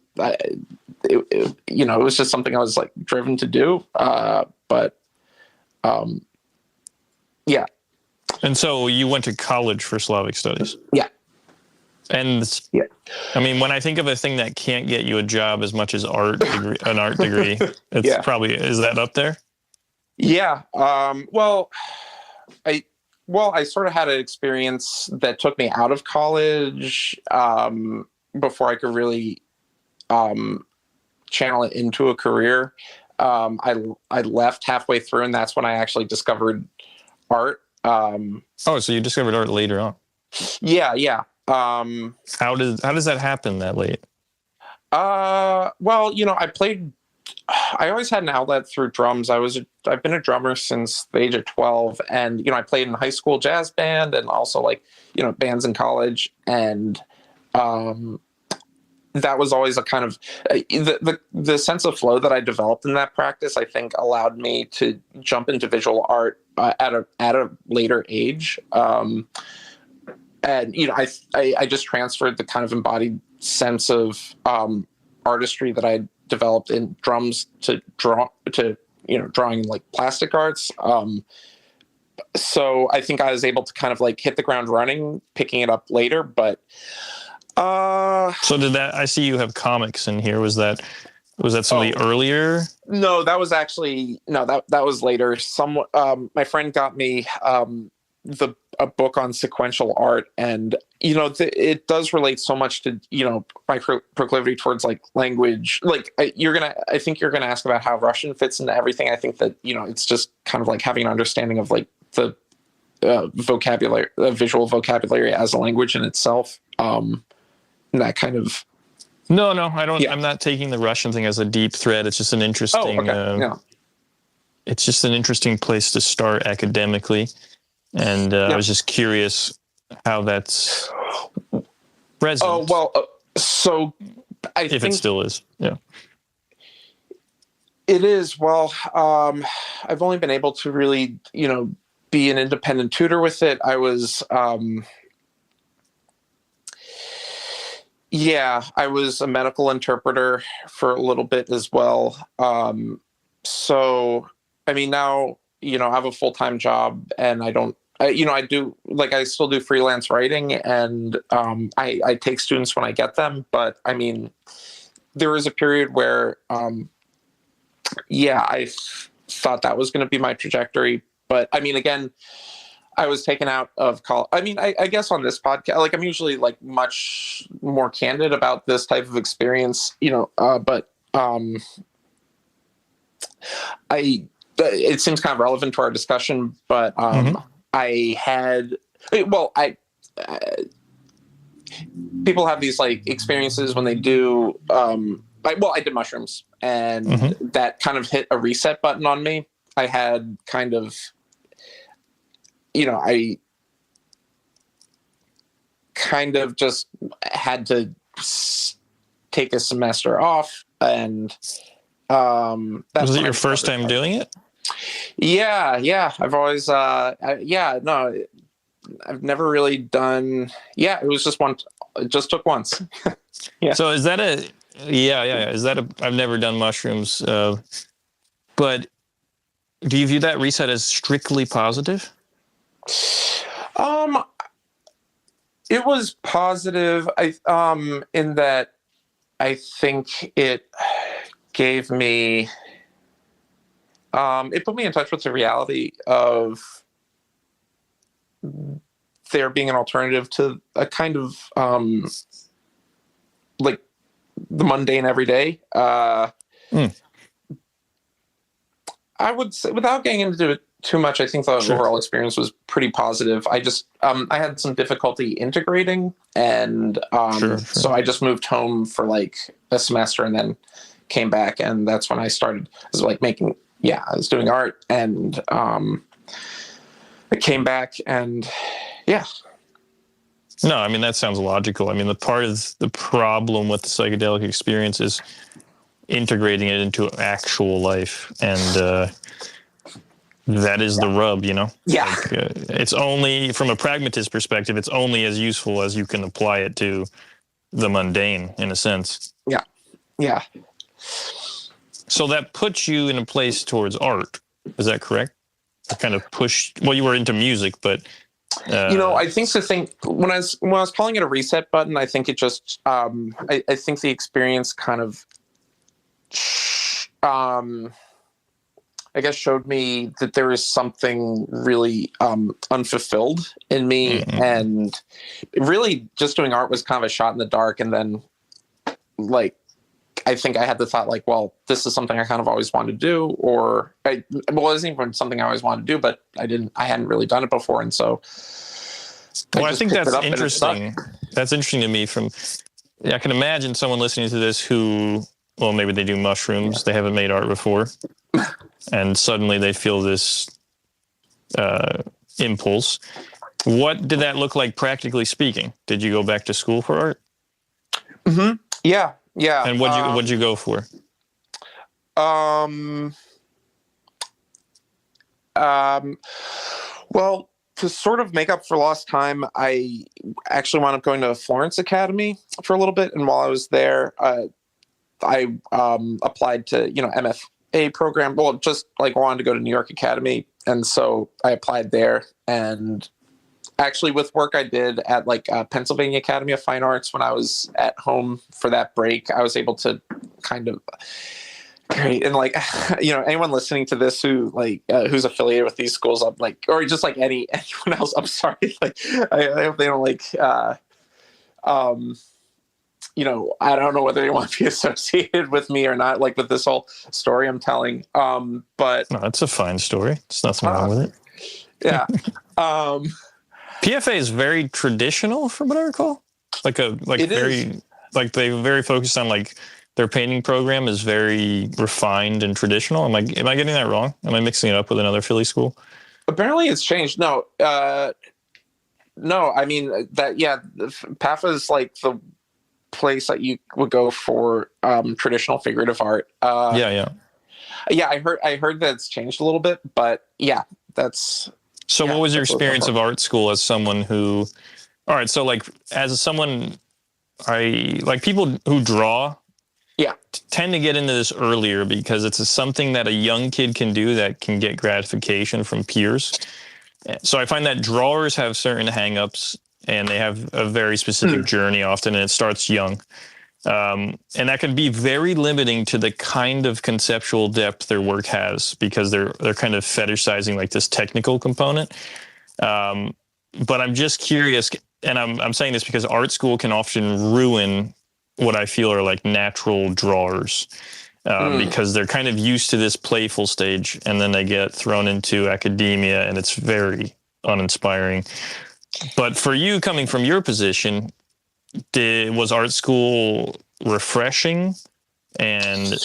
It was just something I was like driven to do. Yeah. And so you went to college for Slavic studies? Yeah. And Yeah. I mean, when I think of a thing that can't get you a job as much as an art degree, it's Yeah. probably, is that up there? Yeah. I sort of had an experience that took me out of college before I could really channel it into a career. I left halfway through, and that's when I actually discovered art. Oh, so you discovered art later on. Yeah. How does that happen that late? Well, I always had an outlet through drums. I've been a drummer since the age of 12, and I played in high school jazz band and also bands in college, and that was always a kind of the sense of flow that I developed in that practice, I think, allowed me to jump into visual art at a later age. And I just transferred the kind of embodied sense of artistry that I developed in drums to drawing like plastic arts. So I think I was able to kind of like hit the ground running, picking it up later. But so did that? I see you have comics in here. Was that some of the earlier? No, that was actually that was later. My friend got me a book on sequential art, and it does relate so much to my proclivity towards like language. Like I think you're gonna ask about how Russian fits into everything. I think that it's just kind of like having an understanding of like the vocabulary, visual vocabulary as a language in itself. That kind of. No, I don't. Yeah. I'm not taking the Russian thing as a deep thread. It's just an interesting. It's just an interesting place to start academically. And I was just curious how that's present. Oh, well, so I think... If it still is, yeah. It is. Well, I've only been able to really, be an independent tutor with it. I was... I was a medical interpreter for a little bit as well. So, I mean, now... I have a full-time job, and I still do freelance writing, and I take students when I get them. But I mean, there was a period where, I thought that was going to be my trajectory. But I mean, again, I was taken out of college. I mean, I guess on this podcast, like I'm usually like much more candid about this type of experience, but it seems kind of relevant to our discussion, but people have these like experiences when they do. I did mushrooms, and that kind of hit a reset button on me. I had kind of, I kind of just had to take a semester off, and was it your first time doing it? Yeah. I've always, I've never really done. Yeah, it was just one. It just took once. Yeah. So is that a? Yeah. Is that a? I've never done mushrooms, but do you view that reset as strictly positive? It was positive. In that, I think it gave me. It put me in touch with the reality of there being an alternative to a kind of like the mundane everyday. I would say, without getting into it too much, I think the overall experience was pretty positive. I just I had some difficulty integrating, and so I just moved home for like a semester and then came back, and that's when I started. I was like making. Yeah, I was doing art, and I came back, and yeah. No, I mean, that sounds logical. I mean, the part of the problem with the psychedelic experience is integrating it into actual life, and that is the rub, Yeah. Like, it's only, from a pragmatist perspective, it's only as useful as you can apply it to the mundane, in a sense. Yeah. So that puts you in a place towards art. Is that correct? Kind of push. Well, you were into music, but I think the thing when I was calling it a reset button, I think it just I think the experience kind of I guess showed me that there is something really unfulfilled in me, and really just doing art was kind of a shot in the dark. And then, like, I think I had the thought, like, well, this is something I kind of always wanted to do, it wasn't even something I always wanted to do, but I hadn't really done it before, and so. I think that's interesting. That's interesting to me. I can imagine someone listening to this who, well, maybe they do mushrooms. They haven't made art before. And suddenly they feel this impulse. What did that look like practically speaking? Did you go back to school for art? Mm-hmm. Yeah. And what'd you go for? Well, to sort of make up for lost time, I actually wound up going to Florence Academy for a little bit, and while I was there, I applied to MFA program. Well, just like wanted to go to New York Academy, and so I applied there. And actually, with work I did at Pennsylvania Academy of Fine Arts when I was at home for that break, I was able to kind of. Great. And anyone listening to this who's affiliated with these schools, I'm like, or just like anyone else, I'm sorry. I hope they don't I don't know whether they want to be associated with me or not, with this whole story I'm telling. But no, that's a fine story. There's nothing wrong with it. Yeah. PFA is very traditional from what I recall. They very focused on their painting program is very refined and traditional. Am I getting that wrong? Am I mixing it up with another Philly school? Apparently it's changed. No, I mean PAFA is the place that you would go for traditional figurative art. Yeah. I heard that it's changed a little bit, but yeah, that's. So what was your experience of art school as someone who, all right. So as someone, people who draw, tend to get into this earlier because it's something that a young kid can do that can get gratification from peers. So I find that drawers have certain hangups and they have a very specific journey often, and it starts young. And that can be very limiting to the kind of conceptual depth their work has because they're kind of fetishizing this technical component. But I'm just curious, and I'm saying this because art school can often ruin what I feel are natural drawers because they're kind of used to this playful stage, and then they get thrown into academia and it's very uninspiring. But for you, coming from your position, was art school refreshing? And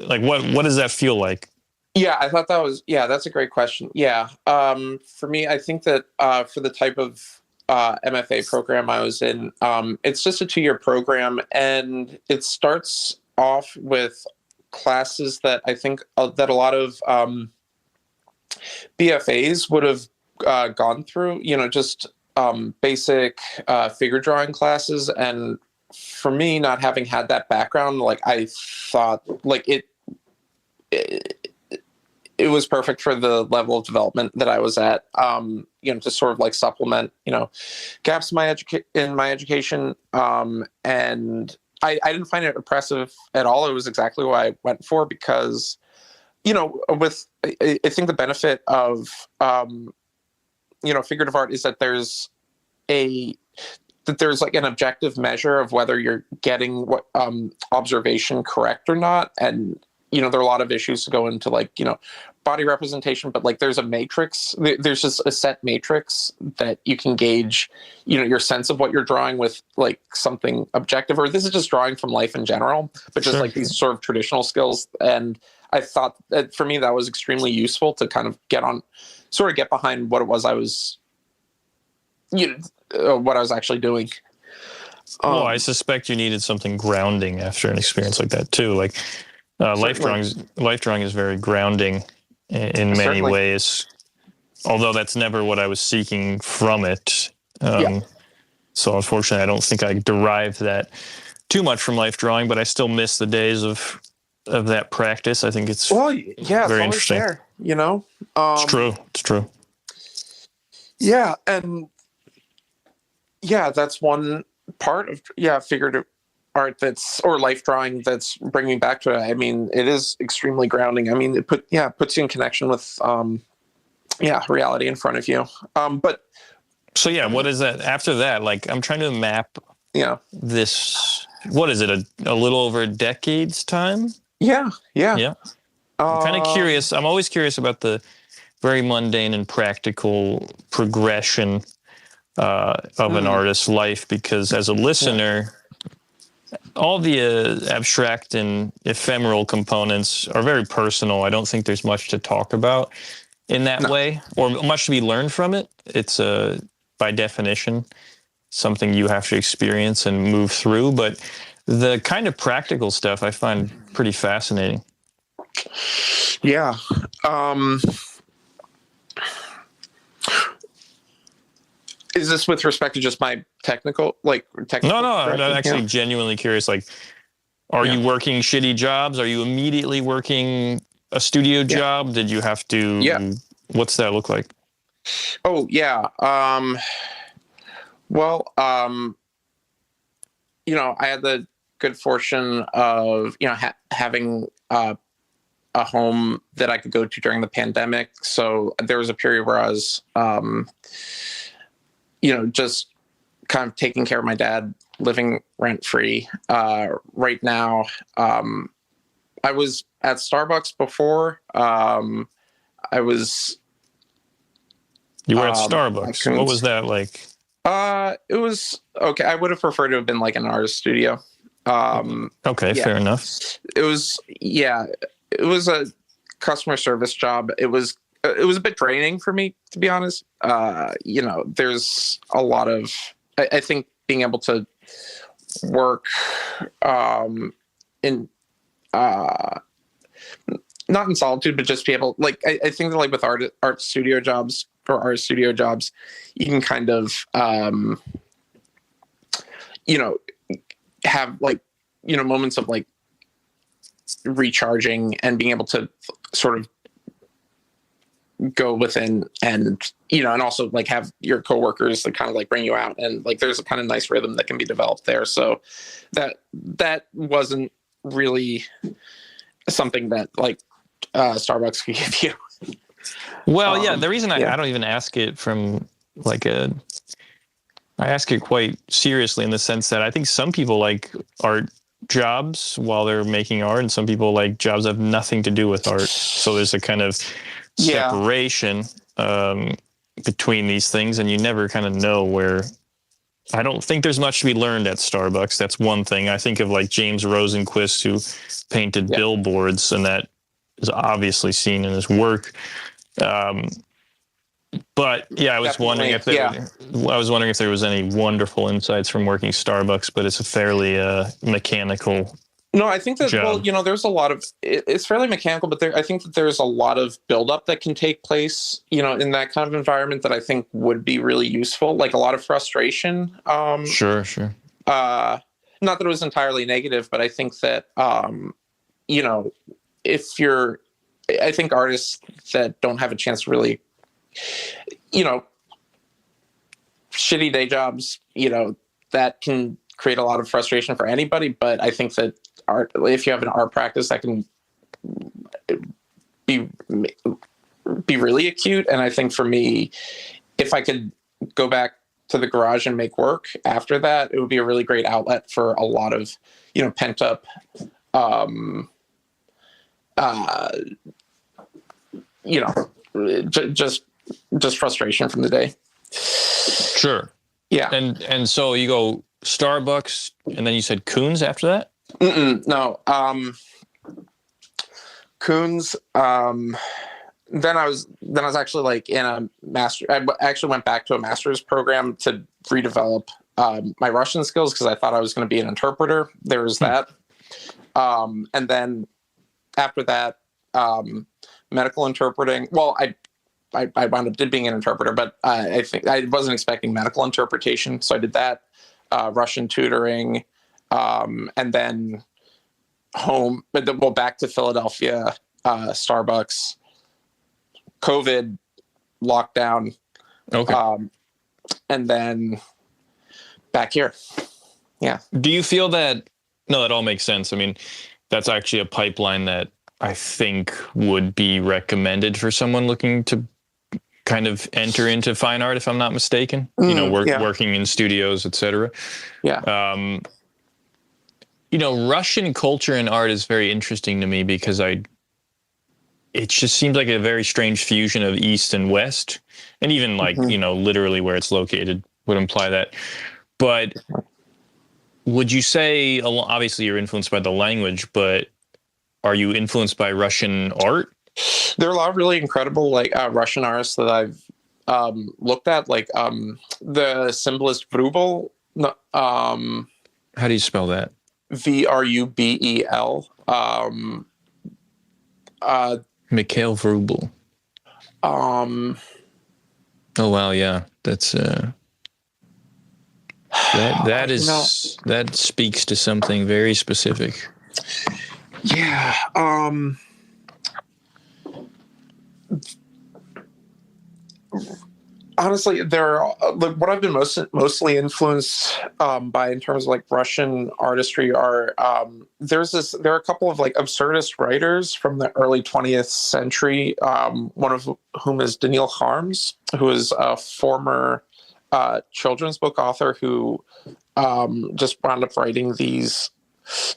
what does that feel like? Yeah, I thought that's a great question. Yeah. For me, I think that for the type of MFA program I was in, it's just a 2-year program, and it starts off with classes that I think that a lot of BFAs would have gone through, just basic figure drawing classes. And for me, not having had that background, I thought it was perfect for the level of development that I was at, to sort of supplement, gaps in my education. And I didn't find it oppressive at all. It was exactly what I went for because, I think the benefit of, figurative art is that there's an objective measure of whether you're getting what observation correct or not. And, there are a lot of issues to go into body representation, but there's a matrix. There's just a set matrix that you can gauge, your sense of what you're drawing with something objective, or this is just drawing from life in general, but just these sort of traditional skills. And I thought that for me, that was extremely useful to kind of get behind what it was I was, what I was actually doing. I suspect you needed something grounding after an experience like that too. Life drawing is very grounding in many ways, although that's never what I was seeking from it. So unfortunately, I don't think I derived that too much from life drawing, but I still miss the days of that practice. I think it's very it's interesting. there, It's true. Yeah, and that's one part of figurative art that's or life drawing that's bringing back to it. I mean, it is extremely grounding. I mean, it puts you in connection with reality in front of you. But So yeah, what is that after that? Like, I'm trying to map this. What is it? A little over a decade's time? Yeah. I'm kind of curious. I'm always curious about the very mundane and practical progression of an artist's life, because as a listener, all the abstract and ephemeral components are very personal. I don't think there's much to talk about in that way, or much to be learned from it. It's by definition something you have to experience and move through. But the kind of practical stuff I find pretty fascinating. Yeah. Is this with respect to just my technical? No, I'm actually genuinely curious. Like, are you working shitty jobs? Are you immediately working a studio job? Did you have to? Yeah. What's that look like? Oh, yeah. Well, I had the good fortune of, having a home that I could go to during the pandemic. So there was a period where I was, just kind of taking care of my dad, living rent free. Right now, I was at Starbucks before. I was. You were at Starbucks. What was that like? It was okay. I would have preferred to have been like an artist studio. Okay, fair enough. It was it was a customer service job. It was a bit draining for me, to be honest. There's a lot of I think being able to work in not in solitude, but just be able, like, I think that, like, with art studio jobs or artist studio jobs, you can kind of have, like, moments of, like, recharging and being able to sort of go within and and also, like, have your coworkers that kind of, like, bring you out, and, like, there's a kind of nice rhythm that can be developed there. So that wasn't really something that, like, Starbucks could give you. Well, yeah, the reason I don't even ask it from like I ask it quite seriously in the sense that I think some people like art jobs while they're making art, and some people like jobs that have nothing to do with art. So there's a kind of separation between these things, and you never kind of know where. I don't think there's much to be learned at Starbucks. That's one thing. I think of, like, James Rosenquist, who painted billboards, and that is obviously seen in his work. But yeah, I was wondering if there was any wonderful insights from working Starbucks, but it's a fairly mechanical. No, I think that job. Well, there's a lot of it's fairly mechanical, but I think that there's a lot of buildup that can take place, in that kind of environment that I think would be really useful. Like a lot of frustration. Sure. Not that it was entirely negative, but I think that I think artists that don't have a chance to really, shitty day jobs, that can create a lot of frustration for anybody. But I think that if you have an art practice, that can be really acute. And I think for me, if I could go back to the garage and make work after that, it would be a really great outlet for a lot of, pent up, just frustration from the day. Sure. Yeah. And so you go Starbucks, and then you said Coons after that? No. Coons. Then I was actually, like, in a master. I actually went back to a master's program to redevelop my Russian skills, because I thought I was going to be an interpreter. There was that. And then after that, medical interpreting. Well, I wound up being an interpreter, but I think I wasn't expecting medical interpretation, so I did that. Russian tutoring, and then home, back to Philadelphia, Starbucks, COVID, lockdown, Okay. And then back here. Yeah. Do you feel that? No, that all makes sense. I mean, that's actually a pipeline that I think would be recommended for someone looking to kind of enter into fine art, if I'm not mistaken. Working in studios, etc. Yeah. Russian culture and art is very interesting to me because it just seems like a very strange fusion of East and West, and even like, literally where it's located would imply that. But would you say, obviously you're influenced by the language, but are you influenced by Russian art? There are a lot of really incredible Russian artists that I've looked at, like the symbolist Vrubel. How do you spell that? Vrubel. Mikhail Vrubel. Oh wow, yeah, that's that speaks to something very specific. Yeah. Honestly, there are what I've been mostly influenced by in terms of like Russian artistry are there are a couple of like absurdist writers from the early 20th century. One of whom is Daniil Harms, who is a former children's book author who just wound up writing these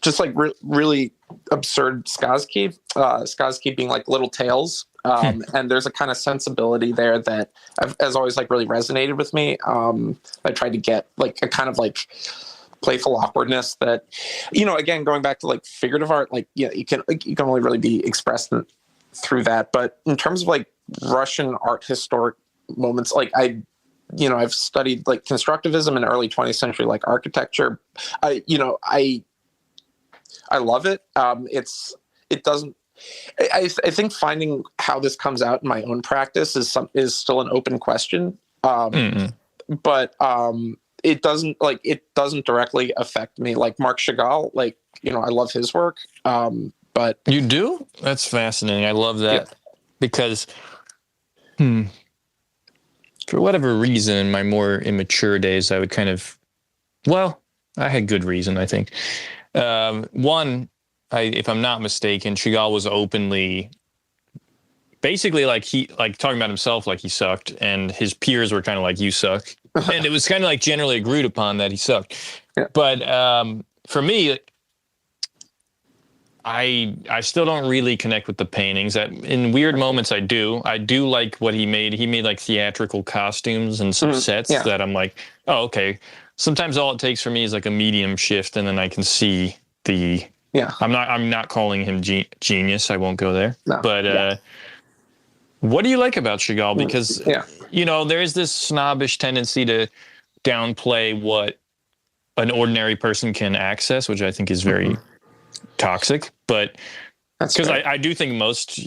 just like really absurd skazki. Skazki being like little tales. And there's a kind of sensibility there that has always like really resonated with me. I tried to get like a kind of like playful awkwardness that, again, going back to like figurative art, like, you can only really be expressed through that. But in terms of like Russian art historic moments, like I've studied like constructivism in early 20th century, like architecture. I love it. It doesn't, I think finding how this comes out in my own practice is still an open question. But it doesn't directly affect me. Like Marc Chagall, I love his work. But you do? That's fascinating. I love that because, for whatever reason, in my more immature days, I would I had good reason, I think. One, if I'm not mistaken, Chagall was openly, basically talking about himself like he sucked, and his peers were kind of like, you suck. And it was kind of like generally agreed upon that he sucked. Yeah. But for me, I still don't really connect with the paintings. In weird moments, I do. I do like what he made. He made like theatrical costumes and some sets that I'm like, oh, okay. Sometimes all it takes for me is like a medium shift, and then I can see the. Yeah, I'm not calling him genius. I won't go there. No, but what do you like about Chagall? Because there is this snobbish tendency to downplay what an ordinary person can access, which I think is very toxic. But because I do think most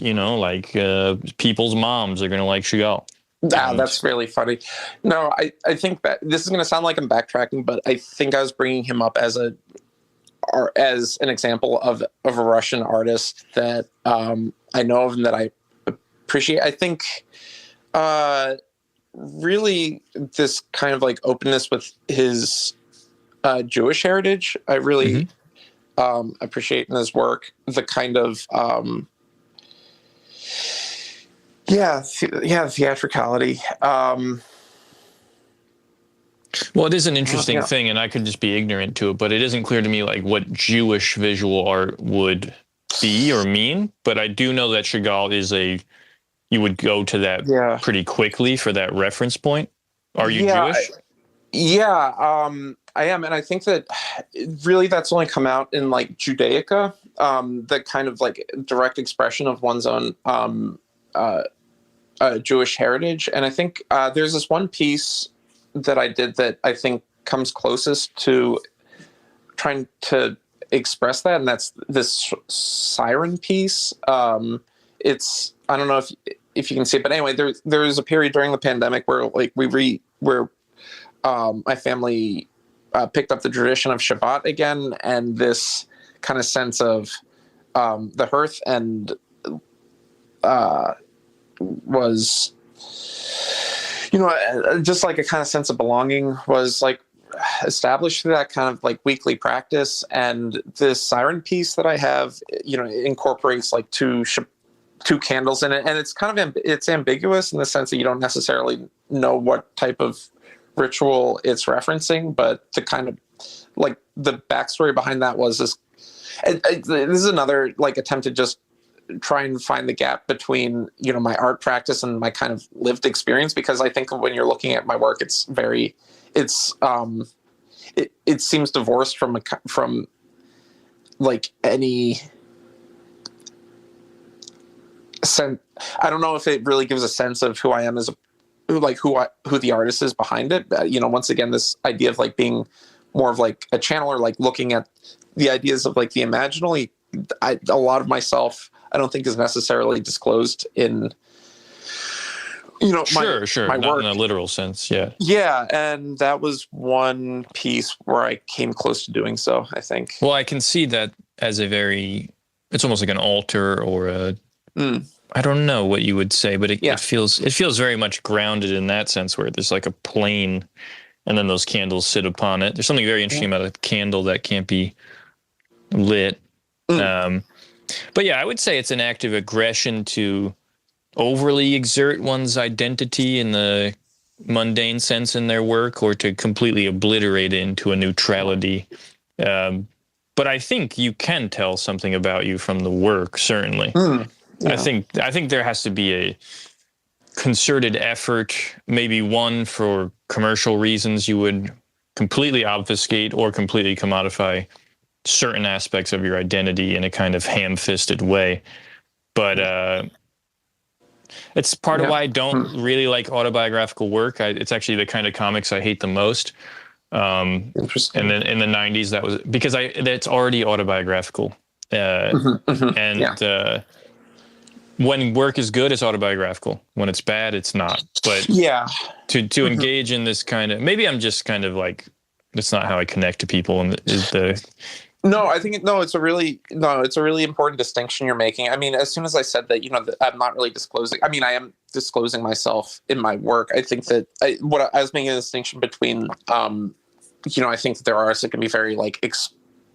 people's moms are going to like Chagall. That's really funny. No, I think that this is going to sound like I'm backtracking, but I think I was bringing him up as an example of a Russian artist that I know of and that I appreciate. I think really this kind of like openness with his Jewish heritage, I really appreciate in his work. The kind of theatricality. Well, it is an interesting thing, and I could just be ignorant to it, but it isn't clear to me like what Jewish visual art would be or mean. But I do know that Chagall is you would go to that pretty quickly for that reference point. Are you Jewish? I am. And I think that really that's only come out in like Judaica, the kind of like direct expression of one's own Jewish heritage. And I think there's this one piece that I did that I think comes closest to trying to express that, and that's this siren piece. It's, I don't know if you can see it, but anyway, there was a period during the pandemic where like my family picked up the tradition of Shabbat again, and this kind of sense of the hearth and was just like a kind of sense of belonging was like established through that kind of like weekly practice. And this siren piece that I have, incorporates like two candles in it, and it's kind of it's ambiguous in the sense that you don't necessarily know what type of ritual it's referencing, but the kind of like the backstory behind that was this. This is another like attempt to just try and find the gap between my art practice and my kind of lived experience, because I think when you're looking at my work, it seems divorced from like any sense. I don't know if it really gives a sense of who I am as who the artist is behind it. Once again, this idea of like being more of like a channeler, like looking at the ideas of like the imaginal. A lot of myself, I don't think is necessarily disclosed in, sure. my Not work. in a literal sense. Yeah. Yeah. And that was one piece where I came close to doing so, I think. Well, I can see that as it's almost like an altar or I don't know what you would say, but it feels very much grounded in that sense, where there's like a plane and then those candles sit upon it. There's something very interesting about a candle that can't be lit. But yeah, I would say it's an act of aggression to overly exert one's identity in the mundane sense in their work, or to completely obliterate it into a neutrality. But I think you can tell something about you from the work, certainly. Yeah. I think there has to be a concerted effort, maybe one for commercial reasons you would completely obfuscate or completely commodify certain aspects of your identity in a kind of ham-fisted way. But it's part of why I don't really like autobiographical work. It's actually the kind of comics I hate the most. Interesting. And then in the 90s, that was because it's already autobiographical. When work is good, it's autobiographical. When it's bad, it's not. But to engage in this kind of, maybe I'm just kind of like, that's not how I connect to people. And No, I think it's a really important distinction you're making. I mean, as soon as I said that, that I'm not really disclosing. I mean, I am disclosing myself in my work. I think that I was making a distinction between, I think that there are artists that can be very like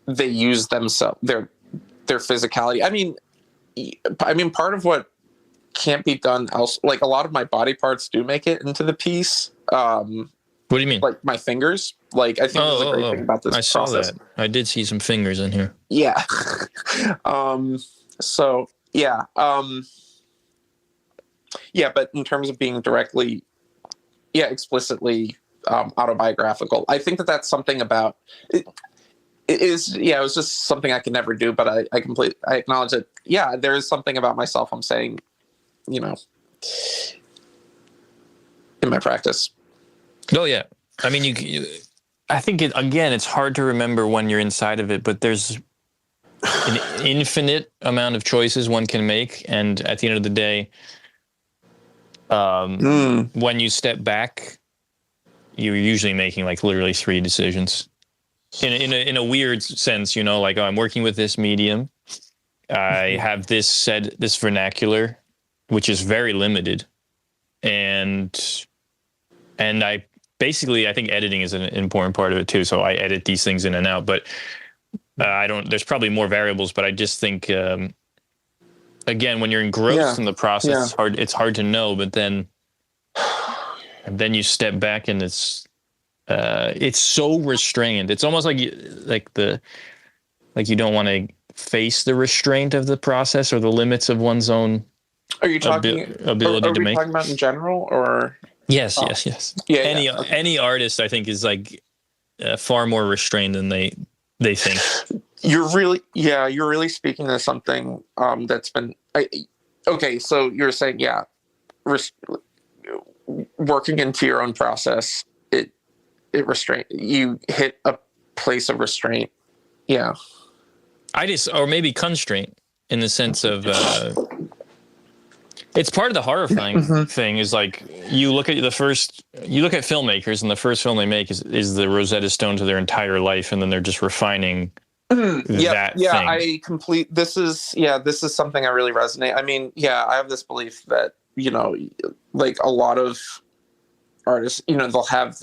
they use themselves, their physicality. I mean, part of what can't be done else, like a lot of my body parts do make it into the piece. What do you mean? Like my fingers. Like I think there's a great thing about this process. I saw that. I did see some fingers in here. Yeah. So yeah. But in terms of being directly, explicitly autobiographical, I think that that's something about it. It is, it was just something I could never do, but I acknowledge that, there is something about myself I'm saying, in my practice. Oh, yeah. I mean, I think, it's hard to remember when you're inside of it, but there's an infinite amount of choices one can make. And at the end of the day, when you step back, you're usually making like literally 3 decisions. In a weird sense, like, I'm working with this medium. I have this vernacular, which is very limited. And I think editing is an important part of it too. So I edit these things in and out, but there's probably more variables, but I just think, again, when you're engrossed in the process, it's hard to know, but then you step back and it's so restrained. It's almost like you don't want to face the restraint of the process or the limits of one's own. Are you talking ability to make? Talking about in general, or yes. Yeah. Any artist, I think, is like far more restrained than they think. You're really speaking to something that's been okay. So you're saying, working into your own process, it restrain you hit a place of restraint. Yeah. Or maybe constraint in the sense of, it's part of the horrifying thing is like, you look at filmmakers and the first film they make is the Rosetta Stone to their entire life. And then they're just refining that thing. This is something I really resonate. I mean, I have this belief that, like a lot of artists, they'll have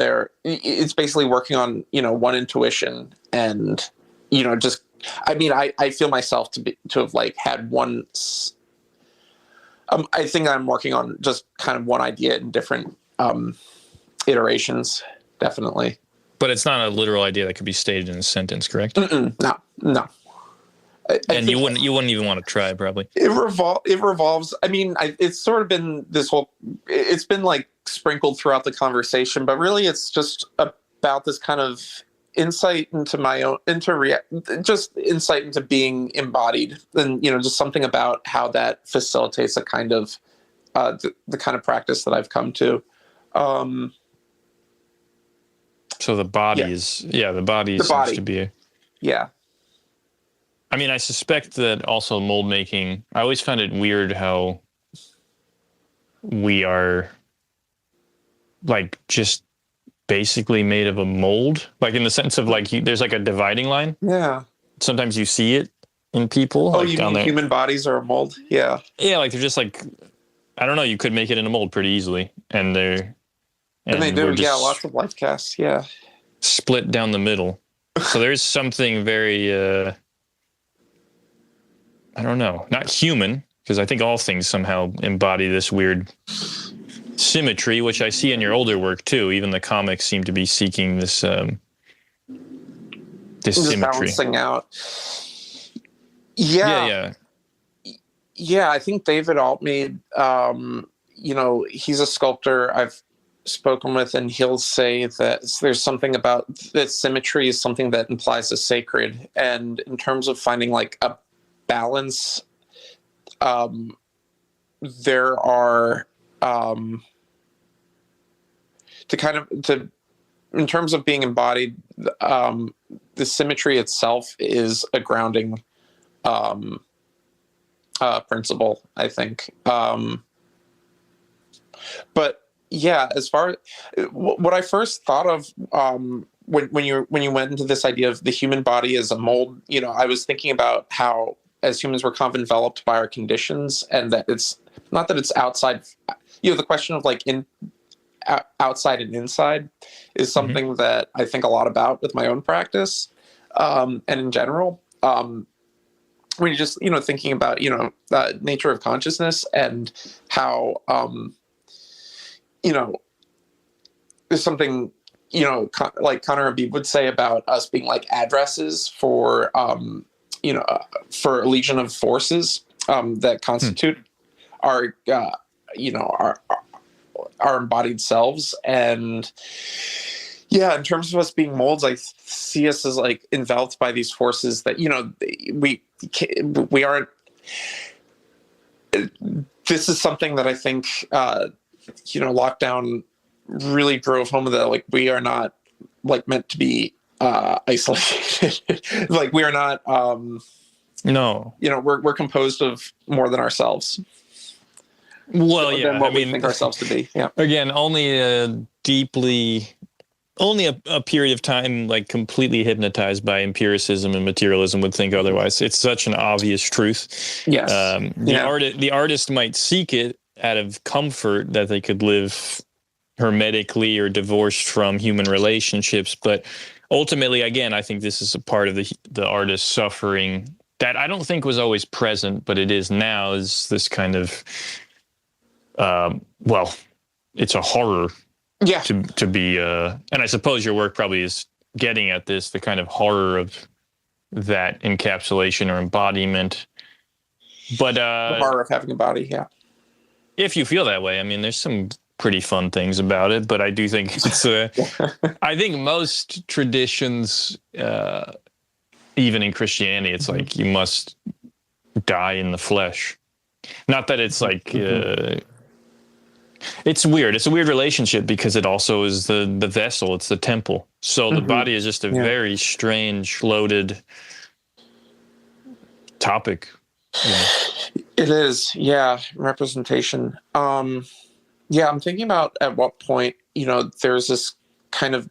it's basically working on, one intuition and, just, I feel myself to have like had one, I think I'm working on just kind of one idea in different iterations, definitely. But it's not a literal idea that could be stated in a sentence, correct? No. And you wouldn't even want to try, probably. It revolves. It's sort of been it's been like sprinkled throughout the conversation, but really it's just about this kind of insight into my own, just insight into being embodied, and just something about how that facilitates a kind of the kind of practice that I've come to. So the body seems to be I suspect that also mold making, I always found it weird how we are like just basically made of a mold, like in the sense of like there's like a dividing line. Yeah. Sometimes you see it in people. Oh, like you down mean there. Human bodies are a mold? Yeah. Yeah, like they're just like, I don't know, you could make it in a mold pretty easily. And they do, lots of life casts, yeah. Split down the middle. So there's something very, I don't know, not human, because I think all things somehow embody this weird symmetry, which I see in your older work too. Even the comics seem to be seeking this symmetry. Balancing out. Yeah. Yeah, I think David Altmead, he's a sculptor I've spoken with, and he'll say that there's something about that symmetry is something that implies a sacred. And in terms of finding like a balance, there are in terms of being embodied, the symmetry itself is a grounding principle, I think. But yeah, as far as what I first thought of when you went into this idea of the human body as a mold, I was thinking about how as humans we're kind of enveloped by our conditions, and that it's not that it's outside. The question of like outside and inside is something that I think a lot about with my own practice, and in general. When you're just thinking about nature of consciousness and how there's something like Connor Abib would say about us being like addresses for for a legion of forces that constitute our embodied selves. And in terms of us being molds, I see us as like enveloped by these forces that we aren't. This is something that I think lockdown really drove home, that like we are not like meant to be isolated. Like we are not. No. We're composed of more than ourselves. Well, than what we think ourselves to be. Yeah. Again, only a period of time like completely hypnotized by empiricism and materialism would think otherwise. It's such an obvious truth. Yes. The artist might seek it out of comfort that they could live hermetically or divorced from human relationships, but ultimately, again, I think this is a part of the artist's suffering that I don't think was always present, but it is now. Is this kind of it's a horror. Yeah. To be, and I suppose your work probably is getting at this, the kind of horror of that encapsulation or embodiment. But the horror of having a body, yeah. If you feel that way, there's some pretty fun things about it. But I do think it's. I think most traditions, even in Christianity, it's like you must die in the flesh. Not that it's like. It's weird. It's a weird relationship because it also is the vessel. It's the temple. So the body is just a very strange, loaded topic. It is, representation. I'm thinking about at what point, there's this kind of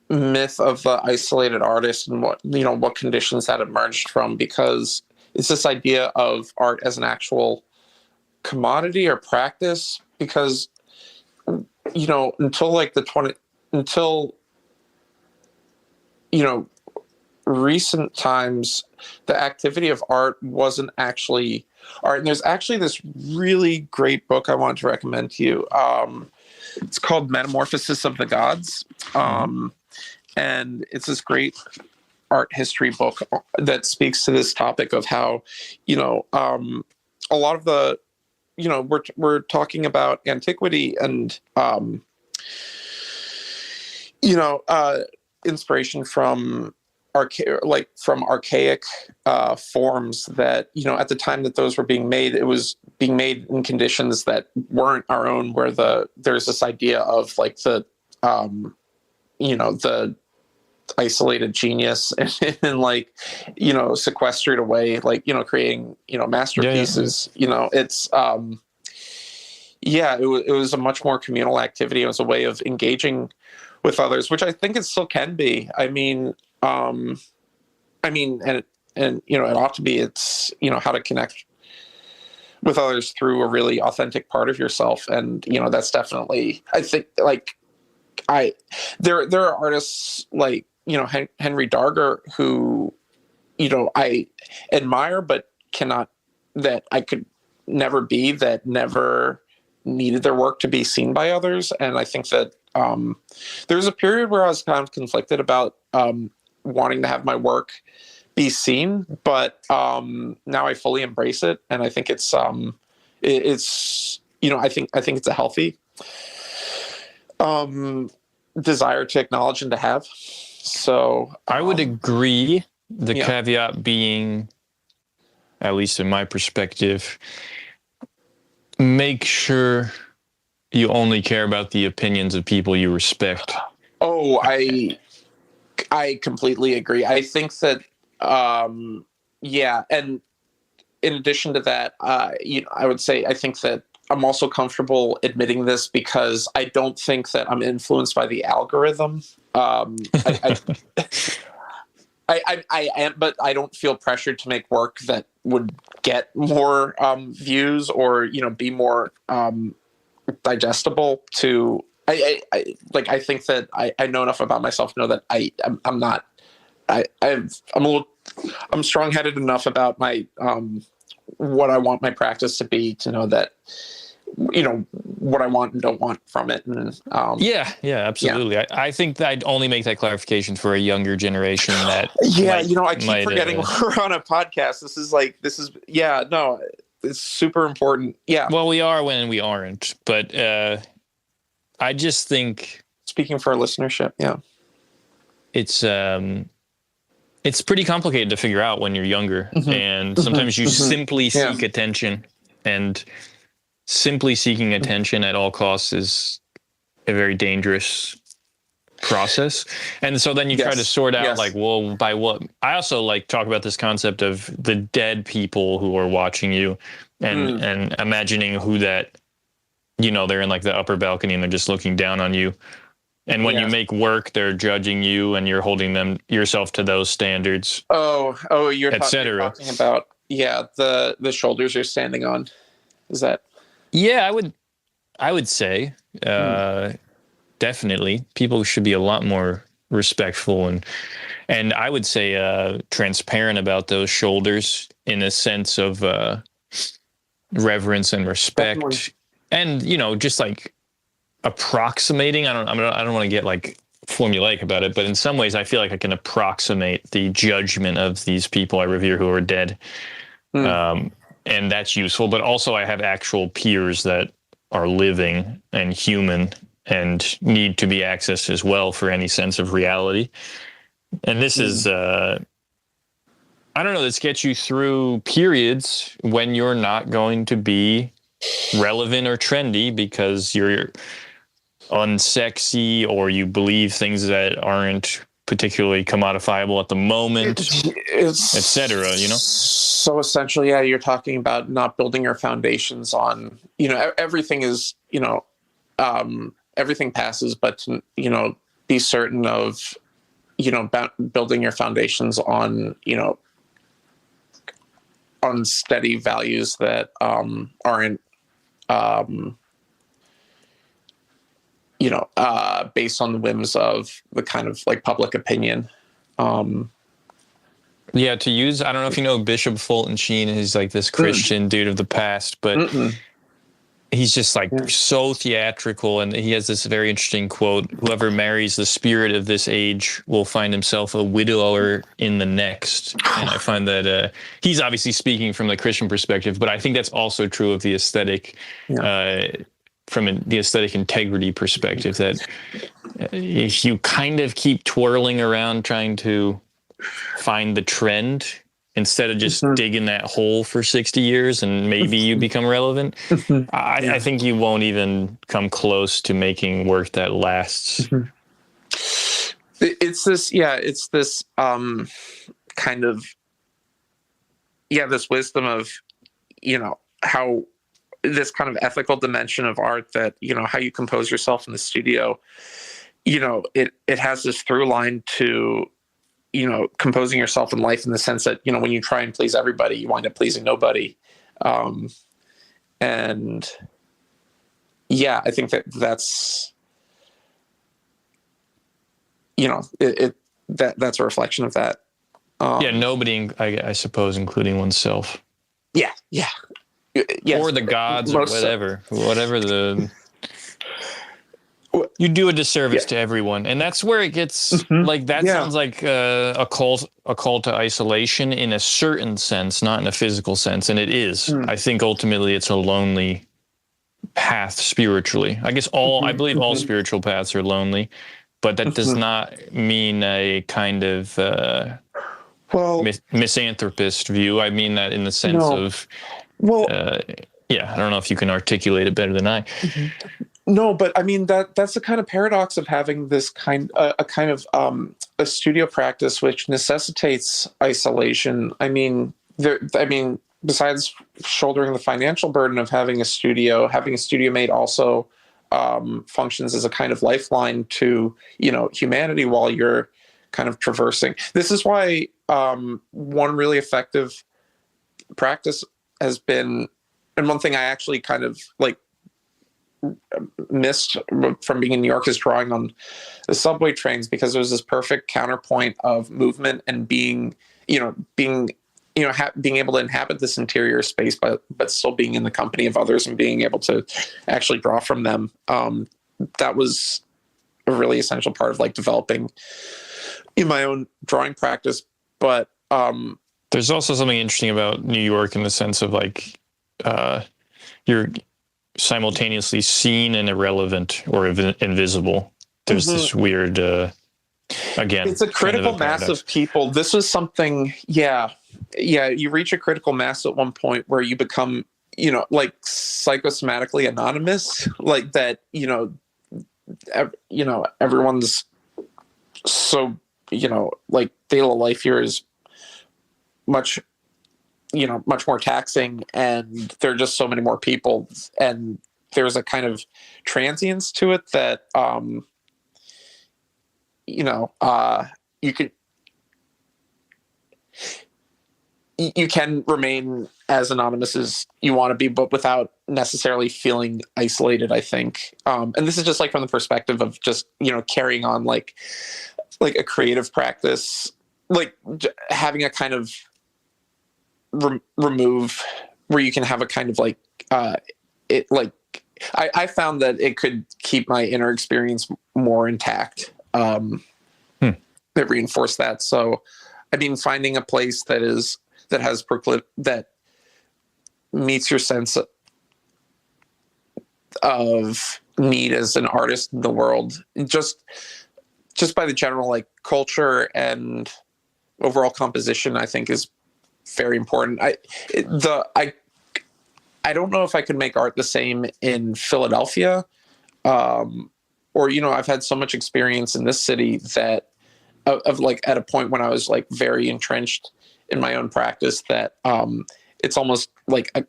myth of the isolated artist and what conditions that emerged from, because it's this idea of art as an actual commodity or practice, because until like until recent times, the activity of art wasn't actually art. And there's actually this really great book I want to recommend to you. It's called Metamorphosis of the Gods. And it's this great art history book that speaks to this topic of how, a lot of the, we're talking about antiquity and, inspiration from archaic forms that, at the time that those were being made, it was being made in conditions that weren't our own, where there's this idea of like the isolated genius and like, sequestered away, like, creating, masterpieces. It's it was a much more communal activity. It was a way of engaging with others, which I think it still can be. And it ought to be. It's, how to connect with others through a really authentic part of yourself. And, that's definitely, I think, like, there are artists like, Henry Darger, who, I admire, but that I could never be, that never needed their work to be seen by others. And I think that there was a period where I was kind of conflicted about wanting to have my work be seen, but now I fully embrace it, and I think it's I think it's a healthy desire to acknowledge and to have. So I would agree. The caveat being, at least in my perspective, make sure you only care about the opinions of people you respect. Oh, I completely agree. I think that, and in addition to that, I would say I think that I'm also comfortable admitting this because I don't think that I'm influenced by the algorithm. I am, but I don't feel pressured to make work that would get more views or be more digestible to. I think that I know enough about myself to know that I'm not. I'm strong-headed enough about my what I want my practice to be to know that what I want and don't want from it. And absolutely. Yeah. I think that I'd only make that clarification for a younger generation that I keep forgetting we're on a podcast. It's super important. Yeah. Well, we are when we aren't, but I just think, speaking for our listenership, it's pretty complicated to figure out when you're younger, and sometimes you simply seek attention, and simply seeking attention at all costs is a very dangerous process. And so then you try to sort out like, well, by what? I also like talk about this concept of the dead people who are watching you, and imagining who that, they're in like the upper balcony and they're just looking down on you. And when you make work, they're judging you, and you're holding yourself to those standards. You're talking about the shoulders you're standing on. Is that? Yeah, I would say definitely people should be a lot more respectful and I would say transparent about those shoulders in a sense of reverence and respect, definitely. And just like approximating. I don't want to get like formulaic about it, but in some ways I feel like I can approximate the judgment of these people I revere who are dead. And that's useful, but also I have actual peers that are living and human and need to be accessed as well for any sense of reality. And this is, I don't know, this gets you through periods when you're not going to be relevant or trendy because you're unsexy or you believe things that aren't particularly commodifiable at the moment, etc. So essentially, you're talking about not building your foundations on, everything is, everything passes, but to, be certain of, building your foundations on, on steady values that aren't based on the whims of the kind of like public opinion. Yeah, to use, I don't know if you know Bishop Fulton Sheen, he's like this Christian dude of the past, but he's just like so theatrical, and he has this very interesting quote: "Whoever marries the spirit of this age will find himself a widower in the next." And I find that he's obviously speaking from the Christian perspective, but I think that's also true of the aesthetic, from the aesthetic integrity perspective, that if you kind of keep twirling around trying to find the trend, instead of just digging that hole for 60 years and maybe you become relevant, I think you won't even come close to making work that lasts. It's this kind of, this wisdom of, how this kind of ethical dimension of art, that, how you compose yourself in the studio, it has this through line to, composing yourself in life, in the sense that, when you try and please everybody, you wind up pleasing nobody. And I think that's, that's a reflection of that. Nobody, I suppose, including oneself. Yeah. Yes. Or the gods, or whatever the... You do a disservice to everyone, and that's where it gets like that. Sounds like a call to isolation in a certain sense, not in a physical sense, and it is. I think ultimately it's a lonely path spiritually. I guess I believe all spiritual paths are lonely, but that does not mean a kind of misanthropist view. I mean that in the sense of I don't know if you can articulate it better than I. No, but I mean that's the kind of paradox of having this a studio practice which necessitates isolation. I mean, besides shouldering the financial burden of having a studio mate also functions as a kind of lifeline to humanity while you're kind of traversing. This is why one really effective practice has been, and one thing I actually kind of like missed from being in New York, is drawing on the subway trains, because there's this perfect counterpoint of movement and being able to inhabit this interior space, but still being in the company of others and being able to actually draw from them. That was a really essential part of like developing in my own drawing practice. But there's also something interesting about New York in the sense of like you're simultaneously seen and irrelevant or invisible. There's this weird, again, it's a critical mass of people. This was something, you reach a critical mass at one point where you become, like psychosomatically anonymous, like that, everyone's so, like daily life here is much more taxing, and there are just so many more people, and there's a kind of transience to it that you can remain as anonymous as you want to be, but without necessarily feeling isolated, I think. And this is just like from the perspective of just carrying on like a creative practice, like having a kind of remove where you can have a kind of like it like I found that it could keep my inner experience more intact. That reinforced that. So I mean, finding a place that meets your sense of need as an artist in the world, just by the general like culture and overall composition, I think is very important. I don't know if I could make art the same in Philadelphia, or I've had so much experience in this city that of like at a point when I was like very entrenched in my own practice that it's almost like a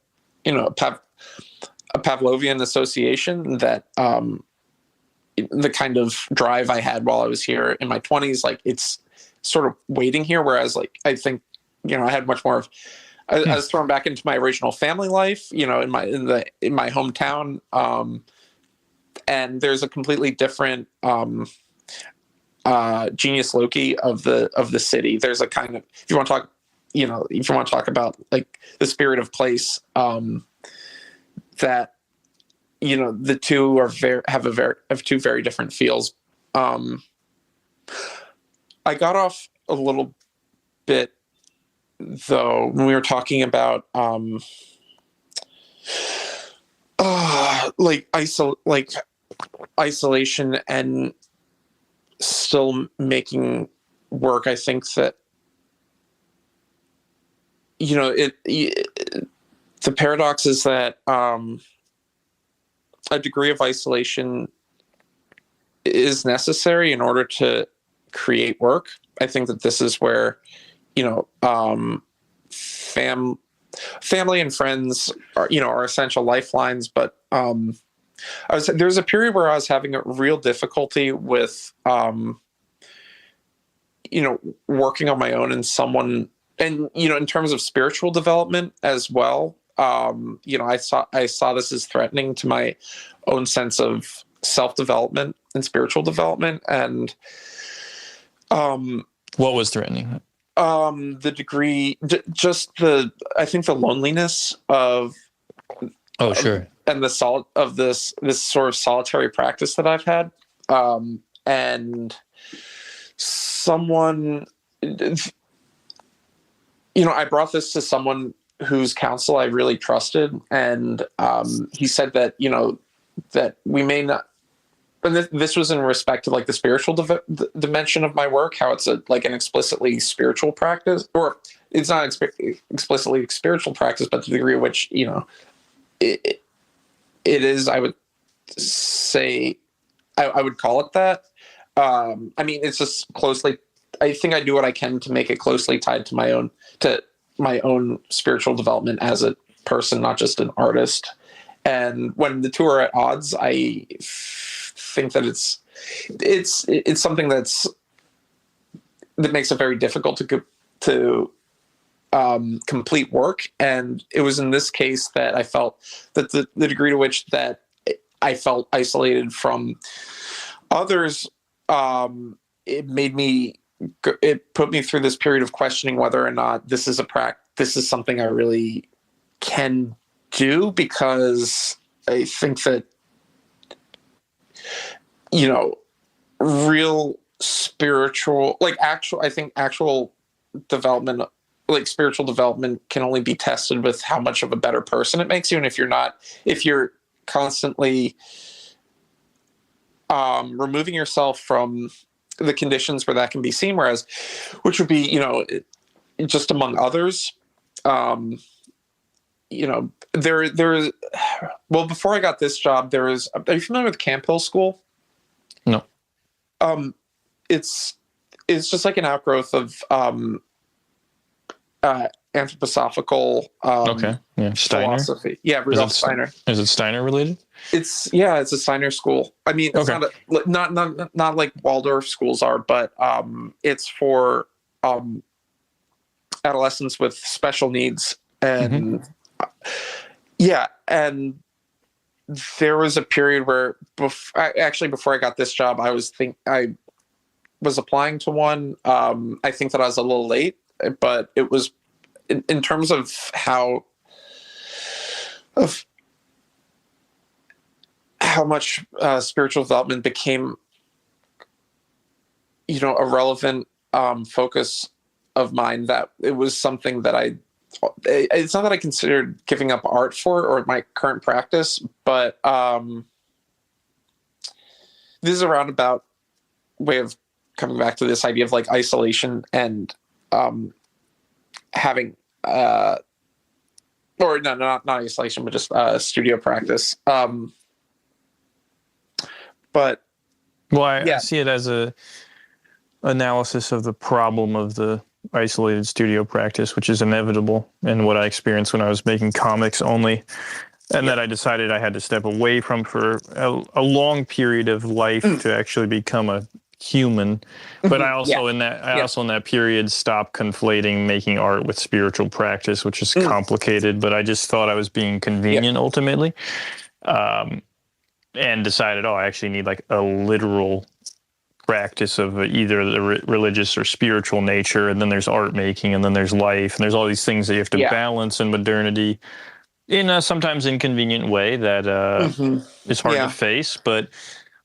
Pavlovian association that the kind of drive I had while I was here in my 20s, like it's sort of waiting here, whereas like I think I had much more of I was thrown back into my original family life, in my hometown, and there's a completely different genius loci of the city. There's a kind of, if you want to talk, if you want to talk about like the spirit of place, that the two are have two very different feels. I got off a little bit though when we were talking about isolation and still making work. I think that the paradox is that a degree of isolation is necessary in order to create work. I think that this is where family and friends are essential lifelines, but there's a period where I was having a real difficulty with working on my own and someone, and in terms of spiritual development as well. I saw this as threatening to my own sense of self-development and spiritual development. And what was threatening? The degree, I think the loneliness of, sure, and the of this sort of solitary practice that I've had, and someone, I brought this to someone whose counsel I really trusted, and he said that that we may not. And this was in respect to like the spiritual dimension of my work, how it's an explicitly spiritual practice, or it's not explicitly spiritual practice, but the degree in which it is. I would say I would call it that. It's just closely. I think I do what I can to make it closely tied to my own spiritual development as a person, not just an artist. And when the two are at odds, I think that it's something that makes it very difficult to complete work. And it was in this case that I felt that the degree to which that I felt isolated from others, it put me through this period of questioning whether or not this is something I really can do, because I think that real spiritual, actual development, spiritual development can only be tested with how much of a better person it makes you. And if you're constantly removing yourself from the conditions where that can be seen, which would be, just among others, before I got this job, are you familiar with Camp Hill School? No. It's just like an outgrowth of anthroposophical philosophy. Yeah, Rudolf Steiner. Is it Steiner related? It's a Steiner school. It's not like Waldorf schools are, but it's for adolescents with special needs. And and there was a period where before I got this job, I was applying to one. I think that I was a little late, but it was in terms of how much spiritual development became, a relevant focus of mine, that it was something that it's not that I considered giving up art for or my current practice, but this is a roundabout way of coming back to this idea of isolation and having not isolation, but just studio practice. But I see it as a analysis of the problem of the isolated studio practice, which is inevitable, and what I experienced when I was making comics only, and that I decided I had to step away from for a long period of life to actually become a human. But I also in that period stopped conflating making art with spiritual practice, which is complicated, but I just thought I was being convenient ultimately. and decided, oh, I actually need like a literal practice of either the religious or spiritual nature, and then there's art making, and then there's life, and there's all these things that you have to balance in modernity in a sometimes inconvenient way that is hard to face. But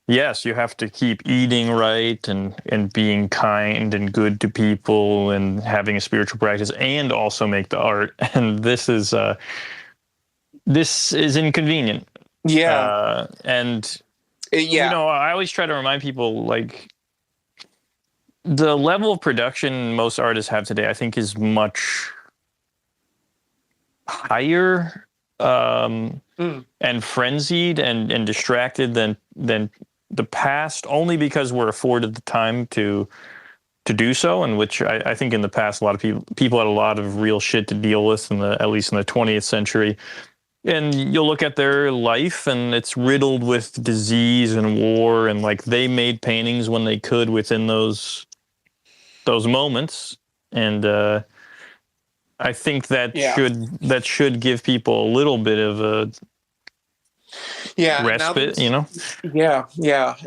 yes, you have to keep eating right and being kind and good to people and having a spiritual practice and also make the art. And this is inconvenient. Yeah. You know, I always try to remind people, like, the level of production most artists have today, I think, is much higher and frenzied and distracted than the past, only because we're afforded the time to do so, and which I think in the past a lot of people had a lot of real shit to deal with at least in the 20th century. And you'll look at their life and it's riddled with disease and war, and like they made paintings when they could within those moments. And I think that should give people a little bit of a respite, you know? Yeah.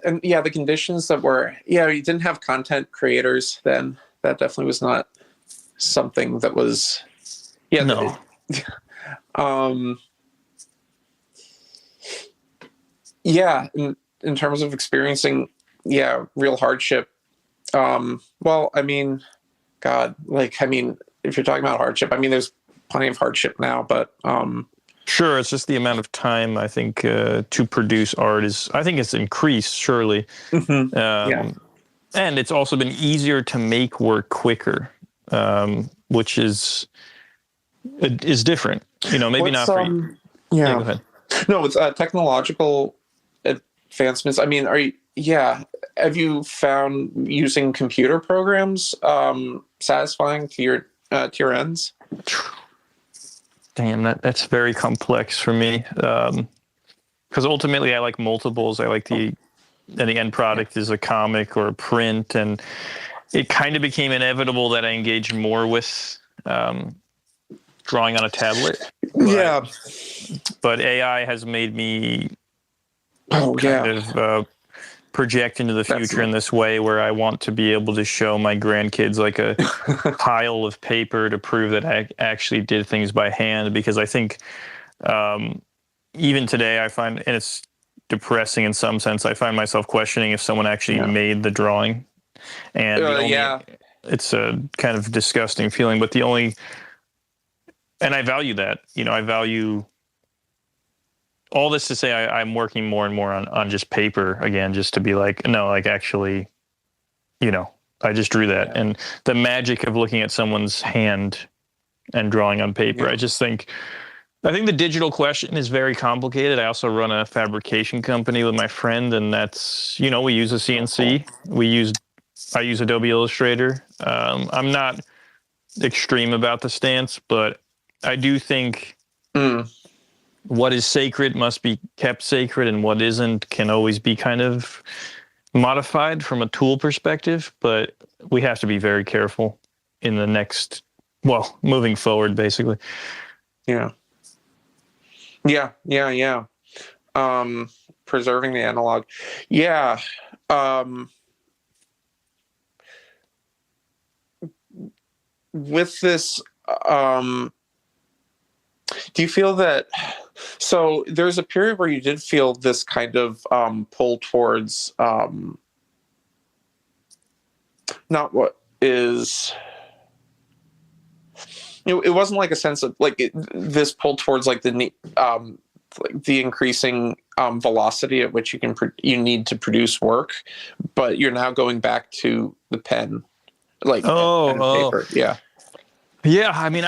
And the conditions that you didn't have content creators then. That definitely was not something that was, no. In terms of experiencing, real hardship. Well, I mean, God, if you're talking about hardship, I mean, there's plenty of hardship now, but sure, it's just the amount of time I think to produce art it's increased, surely. And it's also been easier to make work quicker, which is different. You know, maybe not for you. Yeah. Go ahead. No, with technological advancements, I mean, have you found using computer programs satisfying to your ends? Damn, that's very complex for me. Because ultimately I like multiples. I like the end product is a comic or a print, and it kind of became inevitable that I engaged more with drawing on a tablet. But AI has made me project into the future in this way, where I want to be able to show my grandkids like a pile of paper to prove that I actually did things by hand. Because I think even today I find, and it's depressing in some sense, I find myself questioning if someone actually made the drawing. And it's a kind of disgusting feeling, but and I value that. You know, I value all this to say I'm working more and more on just paper again, just to be like, no, like actually, you know, I just drew that. And the magic of looking at someone's hand and drawing on paper, I think the digital question is very complicated. I also run a fabrication company with my friend, and that's, you know, we use a CNC. I use Adobe Illustrator. I'm not extreme about the stance, but I do think what is sacred must be kept sacred, and what isn't can always be kind of modified from a tool perspective. But we have to be very careful in the moving forward, basically. Preserving the analog. With this, do you feel that, so there's a period where you did feel this kind of pull towards not what is, it wasn't like a sense of like this pull towards like the increasing velocity at which you need to produce work, but you're now going back to the pen, like pen and paper. Yeah. I mean,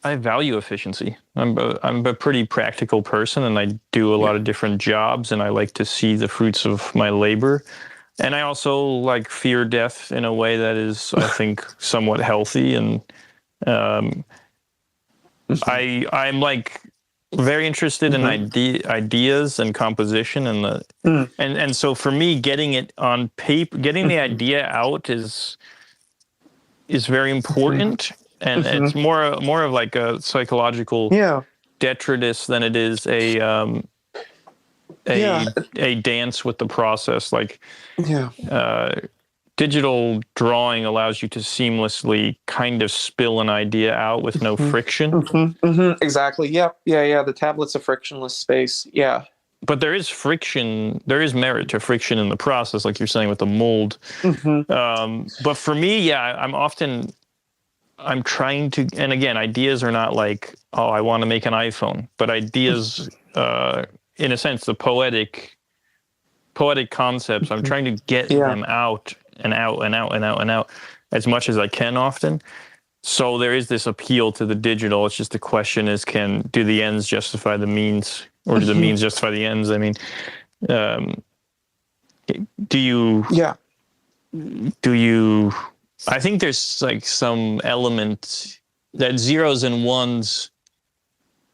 I value efficiency. I'm a pretty practical person, and I do a lot of different jobs, and I like to see the fruits of my labor. And I also like fear death in a way that is, I think, somewhat healthy. And I'm like very interested in ideas and composition, and so for me, getting it on paper, getting the idea out is very important. And it's more of like a psychological detritus than it is a a dance with the process. Like Yeah. Digital drawing allows you to seamlessly kind of spill an idea out with no friction. Exactly. Yep. Yeah. The tablet's a frictionless space. Yeah. But there is friction. There is merit to friction in the process, like you're saying with the mold. But for me, I'm trying to, and again, ideas are not like, oh, I want to make an iPhone, but ideas, in a sense, the poetic concepts, I'm trying to get them out and out and out and out and out as much as I can often. So there is this appeal to the digital. It's just the question is, do the ends justify the means, or do the means justify the ends? I mean, do you, I think there's like some element that zeros and ones,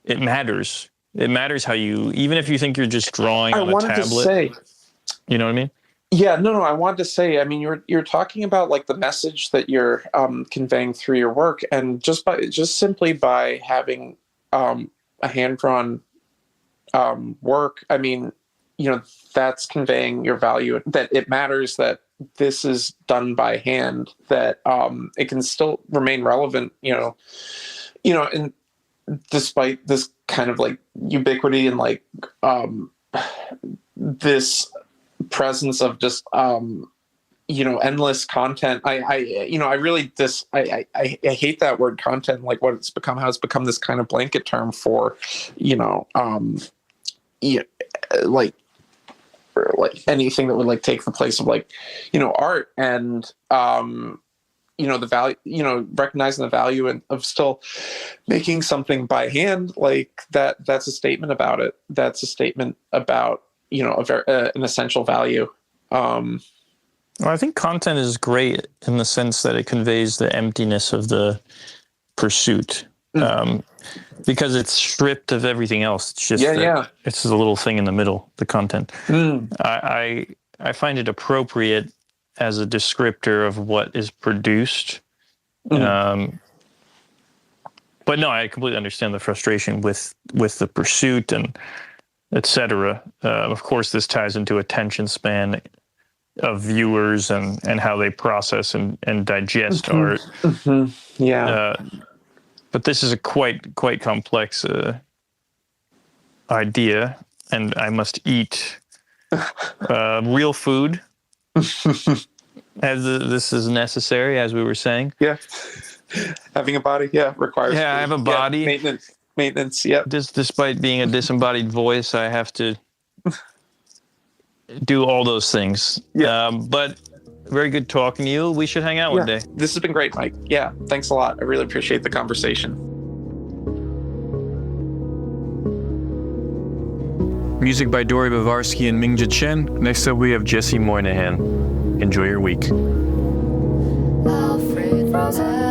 it matters. It matters how you, even if you think you're just drawing on a tablet. You know what I mean? Yeah, no. I wanted to say, I mean, you're talking about like the message that you're conveying through your work, and just simply by having a hand-drawn work, I mean, that's conveying your value, that it matters that this is done by hand, that it can still remain relevant, and despite this kind of like ubiquity and like this presence of just endless content. I hate that word content, like what it's become, how it's become this kind of blanket term for like anything that would like take the place of like art, and the value, recognizing the value of still making something by hand, like that's a statement about it. That's a statement about an essential value. Well, I think content is great in the sense that it conveys the emptiness of the pursuit, because it's stripped of everything else. It's just it's the little thing in the middle, the content. I find it appropriate as a descriptor of what is produced. But no, I completely understand the frustration with the pursuit and etc. Of course, this ties into attention span of viewers and how they process and digest art. But this is a quite complex idea, and I must eat real food as this is necessary, as we were saying. Yeah, having a body, requires. Yeah, I have a body. Maintenance. Yeah. Despite being a disembodied voice, I have to do all those things. Yeah. But very good talking to you. We should hang out one day. This has been great, Mike. Yeah, thanks a lot. I really appreciate the conversation. Music by Dory Bavarsky and Mingja Chen. Next up, we have Jesse Moynihan. Enjoy your week. Alfred Rosenbluth.